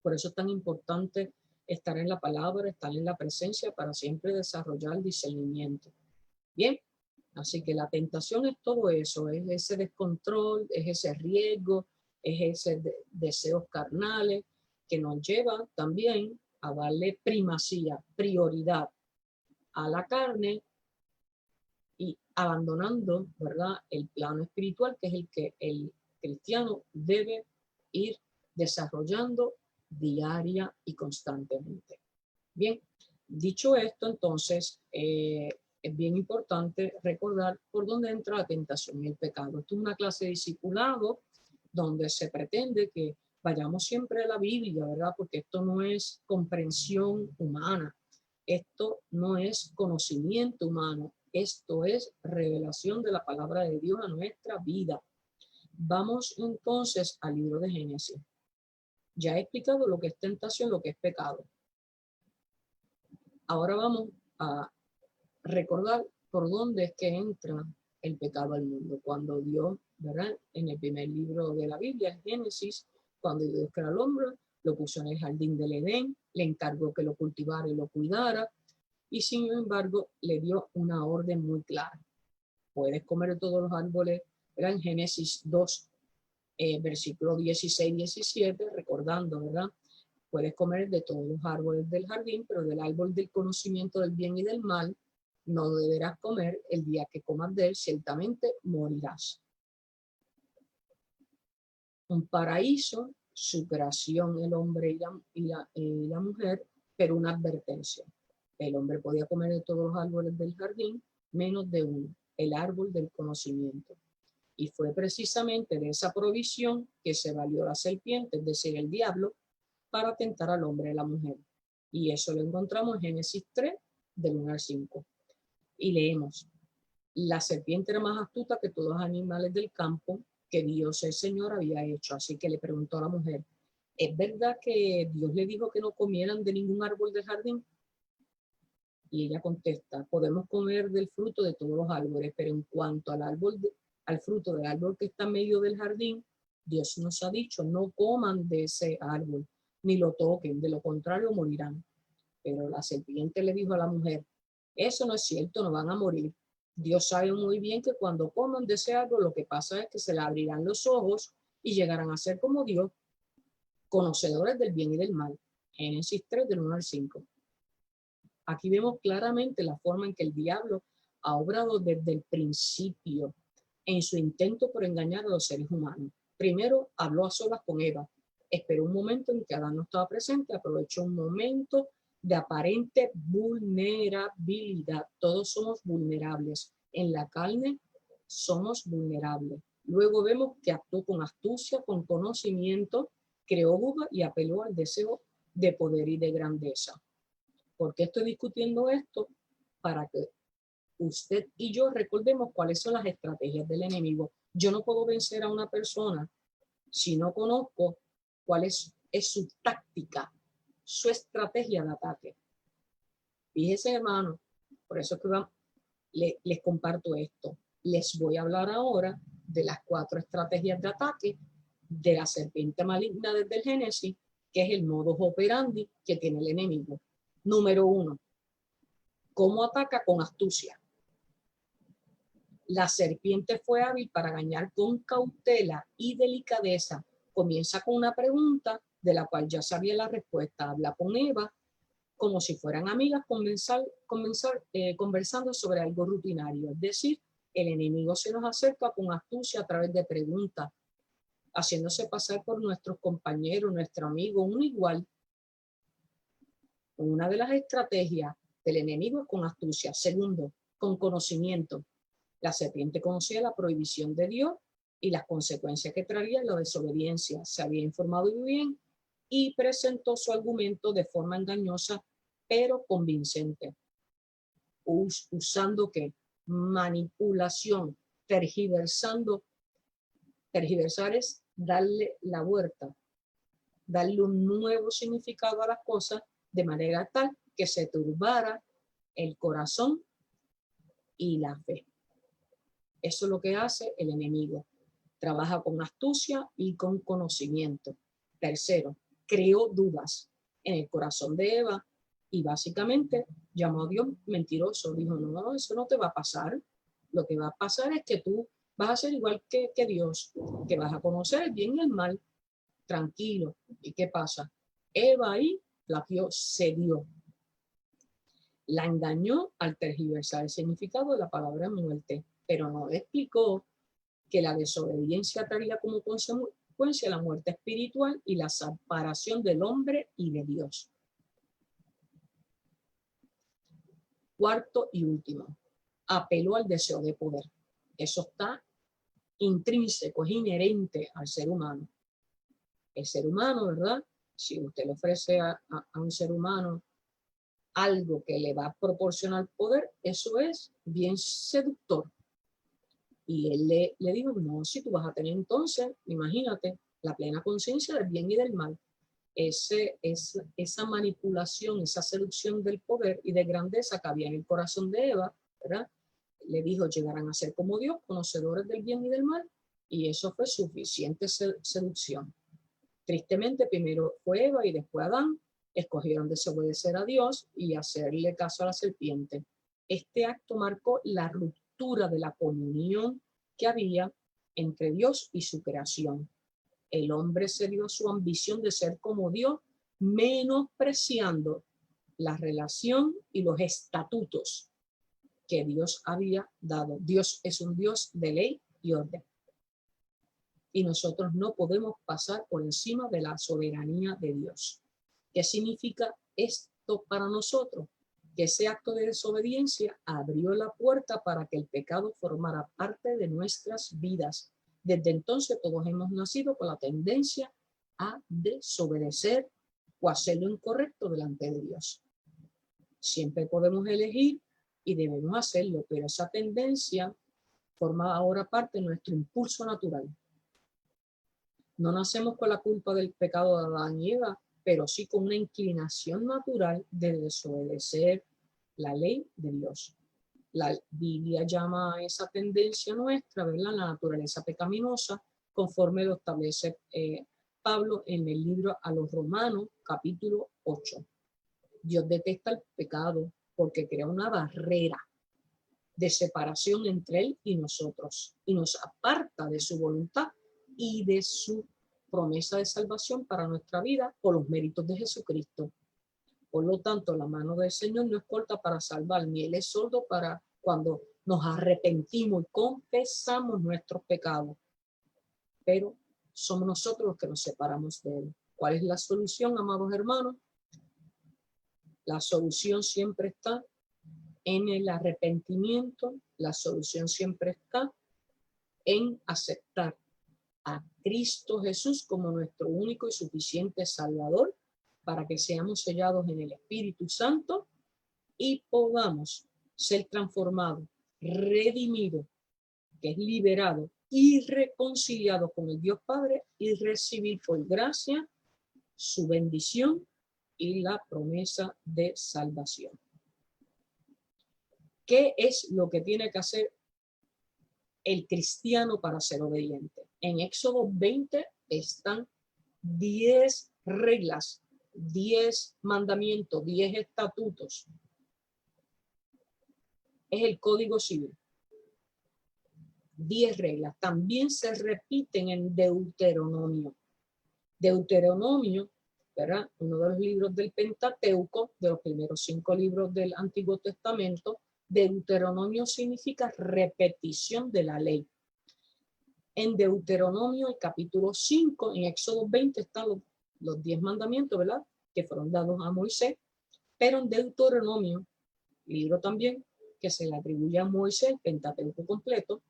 por eso es tan importante estar en la palabra, estar en la presencia para siempre desarrollar discernimiento. Bien, así que la tentación es todo eso, es ese descontrol, es ese riesgo, es ese deseos carnales que nos lleva también a darle primacía, prioridad a la carne y abandonando, ¿verdad?, el plano espiritual, que es el que el cristiano debe ir desarrollando diaria y constantemente. Bien, dicho esto, entonces, es bien importante recordar por dónde entra la tentación y el pecado. Esto es una clase de discipulado donde se pretende que vayamos siempre a la Biblia, ¿verdad? Porque esto no es comprensión humana, esto no es conocimiento humano, esto es revelación de la palabra de Dios a nuestra vida. Vamos entonces al libro de Génesis. Ya he explicado lo que es tentación, lo que es pecado. Ahora vamos a recordar por dónde es que entra el pecado al mundo. Cuando Dios, ¿verdad? En el primer libro de la Biblia, Génesis, cuando Dios creó al hombre, lo puso en el jardín del Edén, le encargó que lo cultivara y lo cuidara, y sin embargo le dio una orden muy clara. Puedes comer de todos los árboles, ¿verdad? En Génesis 2, versículo 16-17, recordando, ¿verdad? Puedes comer de todos los árboles del jardín, pero del árbol del conocimiento del bien y del mal no deberás comer. El día que comas de él, ciertamente morirás. Un paraíso, su creación, el hombre y la mujer, pero una advertencia. El hombre podía comer de todos los árboles del jardín, menos de uno, el árbol del conocimiento. Y fue precisamente de esa provisión que se valió la serpiente, es decir, el diablo, para tentar al hombre y a la mujer. Y eso lo encontramos en Génesis 3, del 1 al 5. Y leemos: la serpiente era más astuta que todos los animales del campo que Dios el Señor había hecho. Así que le preguntó a la mujer: ¿es verdad que Dios le dijo que no comieran de ningún árbol del jardín? Y ella contesta: podemos comer del fruto de todos los árboles, pero en cuanto al fruto del árbol que está en medio del jardín, Dios nos ha dicho: no coman de ese árbol, ni lo toquen, de lo contrario morirán. Pero la serpiente le dijo a la mujer: eso no es cierto, no van a morir. Dios sabe muy bien que cuando coman de ese árbol, lo que pasa es que se le abrirán los ojos y llegarán a ser como Dios, conocedores del bien y del mal. Génesis 3, del 1 al 5. Aquí vemos claramente la forma en que el diablo ha obrado desde el principio en su intento por engañar a los seres humanos. Primero habló a solas con Eva, esperó un momento en que Adán no estaba presente, aprovechó un momento de aparente vulnerabilidad. Todos somos vulnerables. En la carne somos vulnerables. Luego vemos que actuó con astucia, con conocimiento, creó duda y apeló al deseo de poder y de grandeza. ¿Por qué estoy discutiendo esto? Para que usted y yo recordemos cuáles son las estrategias del enemigo. Yo no puedo vencer a una persona si no conozco cuál es su táctica, su estrategia de ataque. Fíjese, hermano, por eso es que les comparto esto. Les voy a hablar ahora de las 4 estrategias de ataque de la serpiente maligna desde el Génesis, que es el modus operandi que tiene el enemigo. Número 1, ¿cómo ataca? Con astucia. La serpiente fue hábil para engañar con cautela y delicadeza. Comienza con una pregunta de la cual ya sabía la respuesta. Habla con Eva como si fueran amigas, conversando sobre algo rutinario. Es decir, el enemigo se nos acerca con astucia a través de preguntas, haciéndose pasar por nuestros compañeros, nuestro amigo, un igual. Una de las estrategias del enemigo con astucia. Segundo, con conocimiento. La serpiente conocía la prohibición de Dios y las consecuencias que traería la desobediencia. Se había informado muy bien y presentó su argumento de forma engañosa, pero convincente. Usando ¿qué? Manipulación, tergiversar es darle la vuelta, darle un nuevo significado a las cosas de manera tal que se turbara el corazón y la fe. Eso es lo que hace el enemigo. Trabaja con astucia y con conocimiento. Tercero, creó dudas en el corazón de Eva y básicamente llamó a Dios mentiroso. Dijo, no, eso no te va a pasar. Lo que va a pasar es que tú vas a ser igual que Dios, que vas a conocer el bien y el mal. Tranquilo. ¿Y qué pasa? Eva ahí plagió, cedió. La engañó al tergiversar el significado de la palabra muerte, pero no le explicó que la desobediencia traería como consecuencia la muerte espiritual y la separación del hombre y de Dios. Cuarto y último, apeló al deseo de poder. Eso está intrínseco, es inherente al ser humano. El ser humano, ¿verdad? Si usted le ofrece a un ser humano algo que le va a proporcionar poder, eso es bien seductor. Y él le dijo, no, si tú vas a tener entonces, imagínate, la plena conciencia del bien y del mal. Esa manipulación, esa seducción del poder y de grandeza que había en el corazón de Eva, ¿verdad? Le dijo, llegarán a ser como Dios, conocedores del bien y del mal, y eso fue suficiente seducción. Tristemente, primero fue Eva y después Adán, escogieron desobedecer a Dios y hacerle caso a la serpiente. Este acto marcó la ruptura de la comunión que había entre Dios y su creación. El hombre cedió a su ambición de ser como Dios, menospreciando la relación y los estatutos que Dios había dado. Dios es un Dios de ley y orden. Y nosotros no podemos pasar por encima de la soberanía de Dios. ¿Qué significa esto para nosotros? Que ese acto de desobediencia abrió la puerta para que el pecado formara parte de nuestras vidas. Desde entonces todos hemos nacido con la tendencia a desobedecer o hacer lo incorrecto delante de Dios. Siempre podemos elegir y debemos hacerlo, pero esa tendencia forma ahora parte de nuestro impulso natural. No nacemos con la culpa del pecado de Adán y Eva, pero sí con una inclinación natural de desobedecer la ley de Dios. La Biblia llama a esa tendencia nuestra, ¿verdad?, la naturaleza pecaminosa, conforme lo establece Pablo en el libro a los Romanos, capítulo 8. Dios detesta el pecado porque crea una barrera de separación entre Él y nosotros, y nos aparta de su voluntad y de su promesa de salvación para nuestra vida por los méritos de Jesucristo. Por lo tanto, la mano del Señor no es corta para salvar, ni Él es sordo para cuando nos arrepentimos y confesamos nuestros pecados. Pero somos nosotros los que nos separamos de Él. ¿Cuál es la solución, amados hermanos? La solución siempre está en el arrepentimiento, la solución siempre está en aceptar a Cristo Jesús como nuestro único y suficiente Salvador para que seamos sellados en el Espíritu Santo y podamos ser transformados, redimidos, que es liberado y reconciliado con el Dios Padre y recibir por gracia su bendición y la promesa de salvación. ¿Qué es lo que tiene que hacer el cristiano para ser obediente? En Éxodo 20 están 10 reglas, 10 mandamientos, 10 estatutos. Es el Código Civil. 10 reglas. También se repiten en Deuteronomio. Deuteronomio, ¿verdad?, uno de los libros del Pentateuco, de los primeros 5 libros del Antiguo Testamento. Deuteronomio significa repetición de la ley. En Deuteronomio, el capítulo 5, en Éxodo 20 están los 10 mandamientos, ¿verdad?, que fueron dados a Moisés. Pero en Deuteronomio libro también que se le atribuye a Moisés, el Pentateuco completo,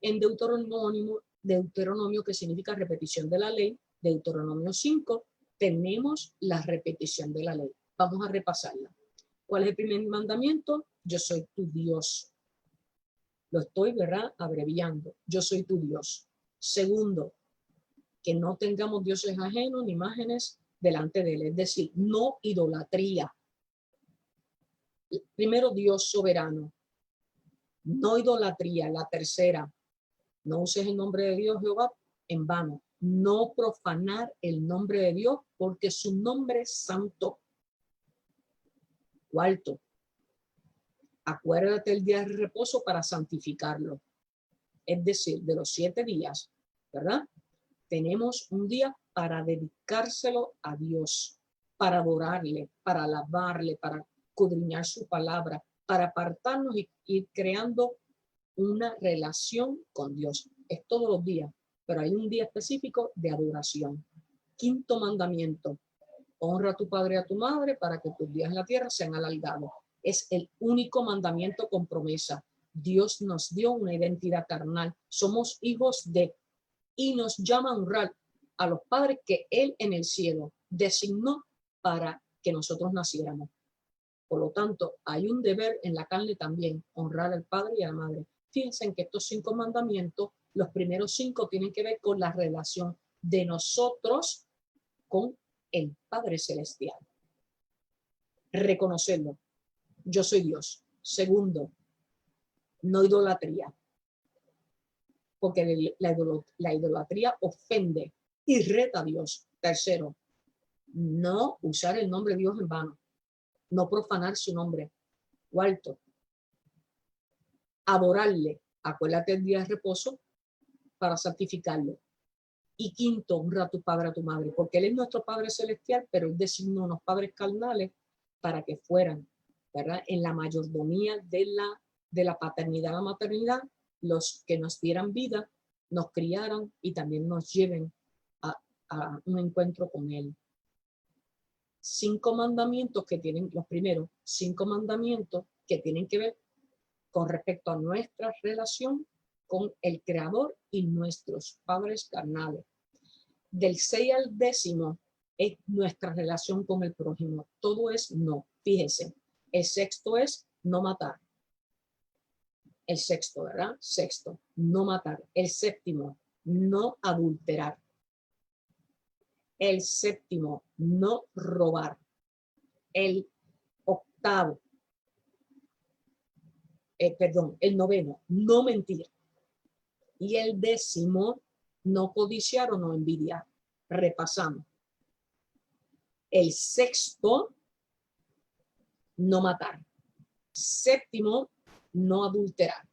en Deuteronomio, que significa repetición de la ley, Deuteronomio 5, tenemos la repetición de la ley. Vamos a repasarla. ¿Cuál es el primer mandamiento? Yo soy tu Dios. Lo estoy, ¿verdad?, abreviando. Yo soy tu Dios. Segundo, que no tengamos dioses ajenos ni imágenes delante de él, es decir, no idolatría. Primero, Dios soberano. No idolatría. La tercera, no uses el nombre de Dios, Jehová, en vano. No profanar el nombre de Dios, porque su nombre es santo. Cuarto, acuérdate el día de reposo para santificarlo. Es decir, de los 7 días, ¿verdad? Tenemos un día para dedicárselo a Dios, para adorarle, para alabarle, para escudriñar su palabra, para apartarnos y ir creando una relación con Dios. Es todos los días, pero hay un día específico de adoración. Quinto mandamiento: honra a tu padre y a tu madre para que tus días en la tierra sean alargados. Es el único mandamiento con promesa. Dios nos dio una identidad carnal. Somos hijos de, y nos llama a honrar a los padres que Él en el cielo designó para que nosotros naciéramos. Por lo tanto, hay un deber en la carne también, honrar al padre y a la madre. Fíjense en que estos 5 mandamientos, los primeros 5 tienen que ver con la relación de nosotros con el Padre Celestial. Reconocerlo. Yo soy Dios. Segundo, no idolatría. Porque la idolatría ofende y reta a Dios. Tercero, no usar el nombre de Dios en vano. No profanar su nombre. Cuarto, adorarle. Acuérdate el día de reposo para santificarlo. Y quinto, honra a tu padre, a tu madre, porque Él es nuestro Padre Celestial, pero Él designó unos padres carnales para que fueran, ¿verdad?, en la mayordomía de la paternidad, la maternidad, los que nos dieran vida, nos criaran y también nos lleven a un encuentro con Él. 5 mandamientos que tienen, los primeros 5 mandamientos que tienen que ver con respecto a nuestra relación con el Creador y nuestros padres carnales. Del 6 al 10 es nuestra relación con el prójimo. Todo es no. Fíjese, el sexto es no matar. El sexto, ¿verdad? Sexto, no matar. El séptimo, no adulterar. El séptimo, no robar. El octavo, el noveno, no mentir. Y el 10, no codiciar o no envidiar. Repasamos. El sexto, no matar. Séptimo, no adulterar.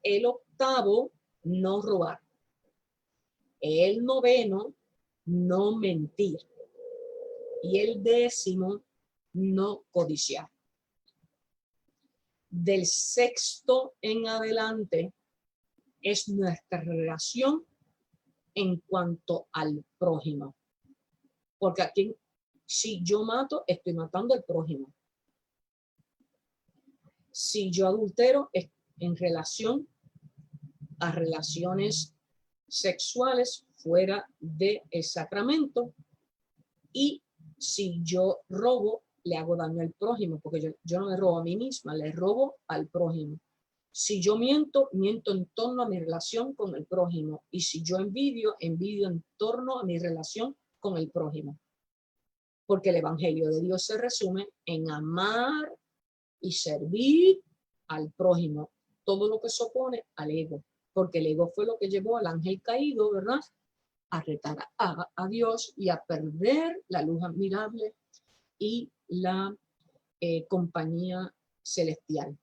El octavo, no robar. El noveno, no mentir. Y el 10, no codiciar. Del sexto en adelante es nuestra relación en cuanto al prójimo. Porque aquí, si yo mato, estoy matando al prójimo. Si yo adultero, es en relación a relaciones sexuales fuera del sacramento. Y si yo robo, le hago daño al prójimo, porque yo no me robo a mí misma, le robo al prójimo. Si yo miento, miento en torno a mi relación con el prójimo. Y si yo envidio, envidio en torno a mi relación con el prójimo. Porque el Evangelio de Dios se resume en amar y servir al prójimo. Todo lo que se opone al ego. Porque el ego fue lo que llevó al ángel caído, ¿verdad?, a retar a Dios y a perder la luz admirable y la compañía celestial.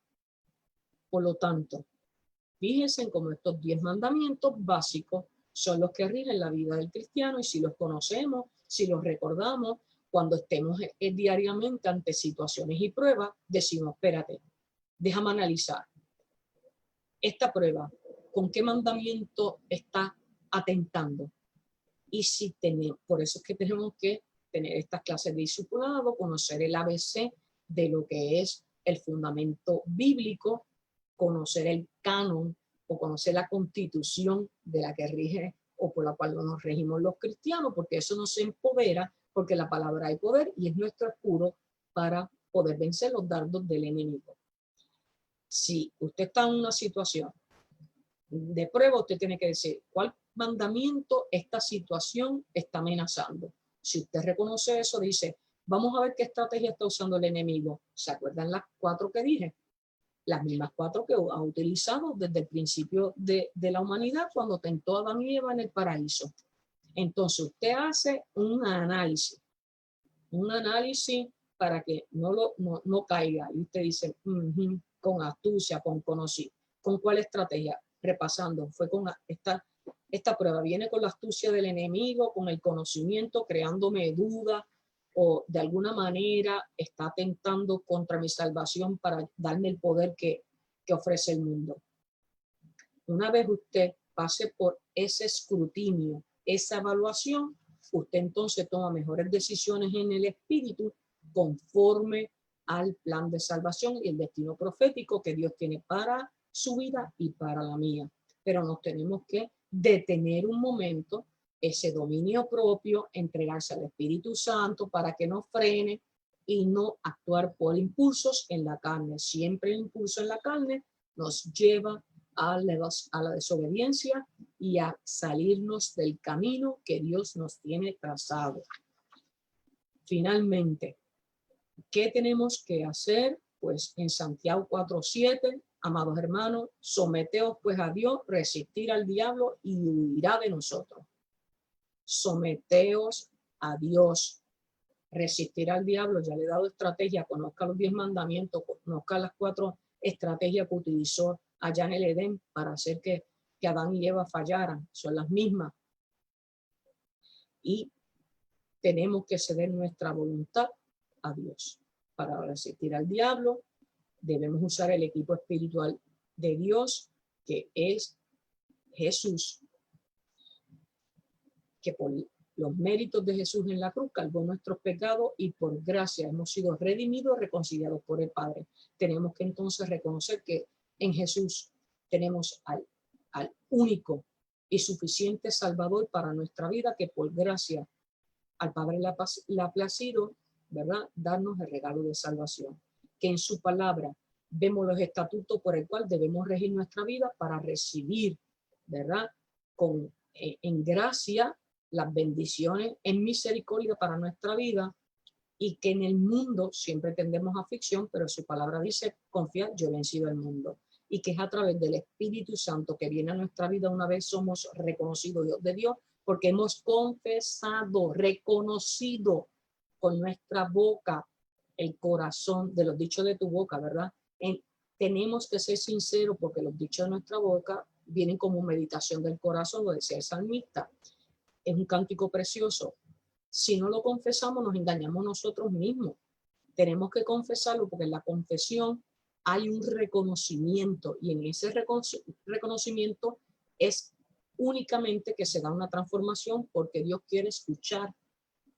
Por lo tanto, fíjense en cómo estos 10 mandamientos básicos son los que rigen la vida del cristiano, y si los conocemos, si los recordamos, cuando estemos diariamente ante situaciones y pruebas, decimos, espérate, déjame analizar esta prueba, ¿con qué mandamiento está atentando? Y si tenemos, por eso es que tenemos que tener estas clases de discipulado, conocer el ABC de lo que es el fundamento bíblico, conocer el canon o conocer la constitución de la que rige o por la cual nos regimos los cristianos, porque eso nos empodera, porque la palabra hay poder y es nuestro escudo para poder vencer los dardos del enemigo. Si usted está en una situación de prueba, usted tiene que decir cuál mandamiento esta situación está amenazando. Si usted reconoce eso, dice, vamos a ver qué estrategia está usando el enemigo. ¿Se acuerdan las 4 que dije? Las mismas 4 que ha utilizado desde el principio de la humanidad cuando tentó a Adán y Eva en el paraíso. Entonces usted hace un análisis para que no caiga. Y usted dice, con astucia, con conocimiento. ¿Con cuál estrategia? Repasando, fue con esta prueba. Viene con la astucia del enemigo, con el conocimiento, creándome dudas, o de alguna manera está tentando contra mi salvación para darme el poder que ofrece el mundo. Una vez usted pase por ese escrutinio, esa evaluación, usted entonces toma mejores decisiones en el espíritu conforme al plan de salvación y el destino profético que Dios tiene para su vida y para la mía. Pero nos tenemos que detener un momento, ese dominio propio, entregarse al Espíritu Santo para que nos frene y no actuar por impulsos en la carne. Siempre el impulso en la carne nos lleva a la desobediencia y a salirnos del camino que Dios nos tiene trazado. Finalmente, ¿qué tenemos que hacer? Pues en Santiago 4:7, amados hermanos, someteos pues a Dios, resistir al diablo y huirá de nosotros. Someteos a Dios, resistir al diablo. Ya le he dado estrategia, conozca los 10 mandamientos, conozca las 4 estrategias que utilizó allá en el Edén para hacer que Adán y Eva fallaran. Son las mismas. Y tenemos que ceder nuestra voluntad a Dios. Para resistir al diablo, debemos usar el equipo espiritual de Dios, que es Jesús, que por los méritos de Jesús en la cruz cargó nuestros pecados y por gracia hemos sido redimidos, reconciliados por el Padre. Tenemos que entonces reconocer que en Jesús tenemos al único y suficiente Salvador para nuestra vida, que por gracia al Padre le ha placido, ¿verdad?, darnos el regalo de salvación. Que en su palabra vemos los estatutos por el cual debemos regir nuestra vida para recibir, ¿verdad?, en gracia las bendiciones en misericordia para nuestra vida, y que en el mundo siempre tendremos aflicción, pero su palabra dice, confía, yo he vencido el mundo. Y que es a través del Espíritu Santo que viene a nuestra vida una vez somos reconocidos de Dios, porque hemos confesado, reconocido con nuestra boca el corazón de los dichos de tu boca, ¿verdad? Tenemos que ser sinceros, porque los dichos de nuestra boca vienen como meditación del corazón, lo decía el salmista. Es un cántico precioso. Si no lo confesamos, nos engañamos nosotros mismos. Tenemos que confesarlo, porque en la confesión hay un reconocimiento, y en ese reconocimiento es únicamente que se da una transformación, porque Dios quiere escuchar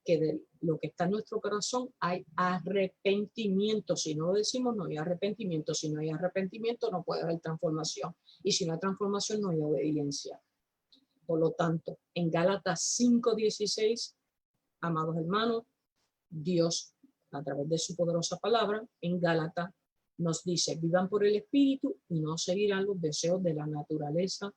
que de lo que está en nuestro corazón hay arrepentimiento. Si no lo decimos, no hay arrepentimiento. Si no hay arrepentimiento, no puede haber transformación. Y si no hay transformación, no hay obediencia. Por lo tanto, en Gálatas 5:16, amados hermanos, Dios, a través de su poderosa palabra, en Gálatas nos dice, vivan por el Espíritu y no seguirán los deseos de la naturaleza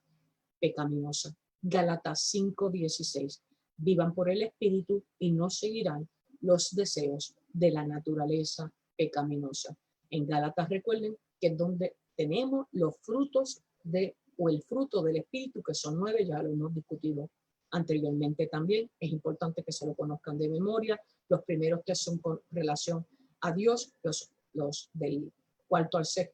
pecaminosa. Gálatas 5:16, vivan por el Espíritu y no seguirán los deseos de la naturaleza pecaminosa. En Gálatas, recuerden que es donde tenemos los frutos o el fruto del Espíritu, que son 9, ya lo hemos discutido anteriormente también. Es importante que se lo conozcan de memoria. Los primeros 3 son con relación a Dios, los del 4 al 6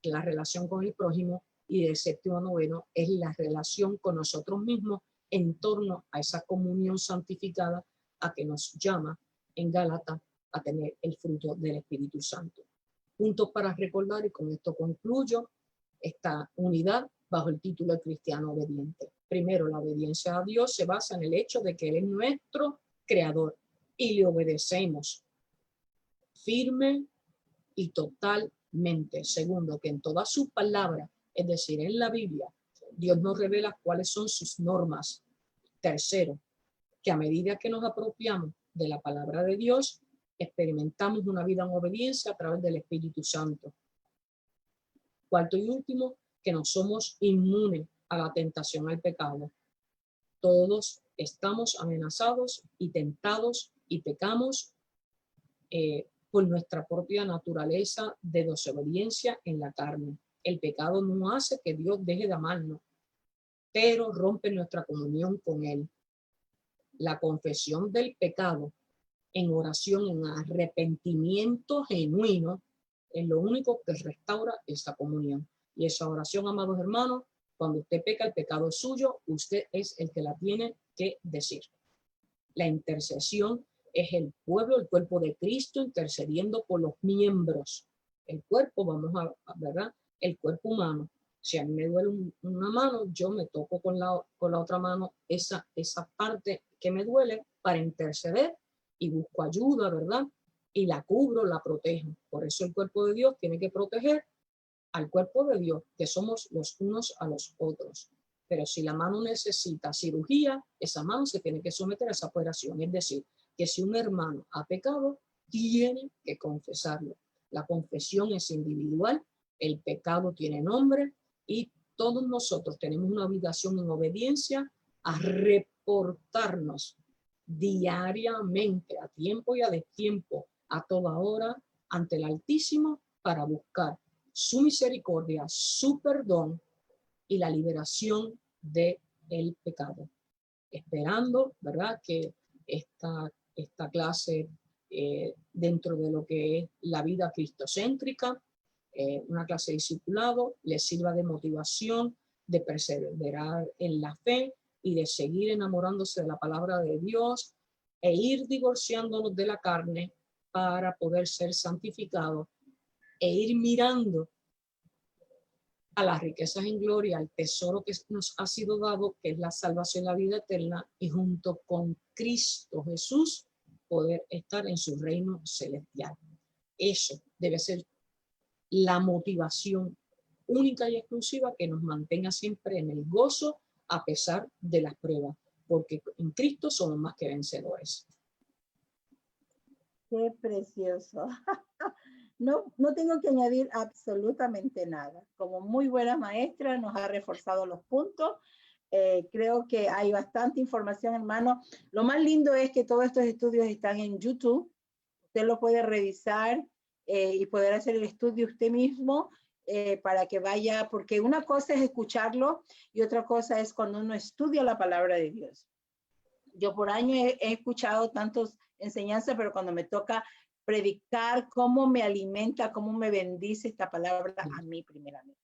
es la relación con el prójimo, y del 7 al 9 es la relación con nosotros mismos en torno a esa comunión santificada a que nos llama en Gálatas a tener el fruto del Espíritu Santo. Puntos para recordar, y con esto concluyo esta unidad bajo el título de cristiano obediente. Primero, la obediencia a Dios se basa en el hecho de que Él es nuestro creador y le obedecemos firme y totalmente. Segundo, que en todas sus palabras, es decir, en la Biblia, Dios nos revela cuáles son sus normas. Tercero, que a medida que nos apropiamos de la palabra de Dios, experimentamos una vida en obediencia a través del Espíritu Santo. Cuarto y último, que no somos inmunes a la tentación al pecado. Todos estamos amenazados y tentados y pecamos por nuestra propia naturaleza de desobediencia en la carne. El pecado no hace que Dios deje de amarnos, pero rompe nuestra comunión con Él. La confesión del pecado en oración, en arrepentimiento genuino, es lo único que restaura esa comunión. Y esa oración, amados hermanos, cuando usted peca, el pecado es suyo, usted es el que la tiene que decir. La intercesión es el pueblo, el cuerpo de Cristo intercediendo por los miembros. El cuerpo, ¿verdad? El cuerpo humano. Si a mí me duele una mano, yo me toco con la otra mano esa parte que me duele para interceder y busco ayuda, ¿verdad? Y la cubro, la protejo. Por eso el cuerpo de Dios tiene que proteger al cuerpo de Dios, que somos los unos a los otros. Pero si la mano necesita cirugía, esa mano se tiene que someter a esa operación. Es decir, que si un hermano ha pecado, tiene que confesarlo. La confesión es individual, el pecado tiene nombre y todos nosotros tenemos una obligación en obediencia a reportarnos diariamente, a tiempo y a destiempo, a toda hora, ante el Altísimo para buscar su misericordia, su perdón y la liberación del pecado. Esperando, ¿verdad?, que esta clase dentro de lo que es la vida cristocéntrica, una clase de discipulado, les sirva de motivación, de perseverar en la fe y de seguir enamorándose de la palabra de Dios e ir divorciándonos de la carne para poder ser santificados e ir mirando a las riquezas en gloria, al tesoro que nos ha sido dado, que es la salvación y la vida eterna, y junto con Cristo Jesús poder estar en su reino celestial. Eso debe ser la motivación única y exclusiva que nos mantenga siempre en el gozo a pesar de las pruebas, porque en Cristo somos más que vencedores. Qué precioso. No tengo que añadir absolutamente nada. Como muy buena maestra, nos ha reforzado los puntos. Creo que hay bastante información, hermano. Lo más lindo es que todos estos estudios están en YouTube. Usted lo puede revisar y poder hacer el estudio usted mismo para que vaya, porque una cosa es escucharlo y otra cosa es cuando uno estudia la palabra de Dios. Yo por años he escuchado tantas enseñanzas, pero cuando me toca predicar cómo me alimenta, cómo me bendice esta palabra a mí primeramente.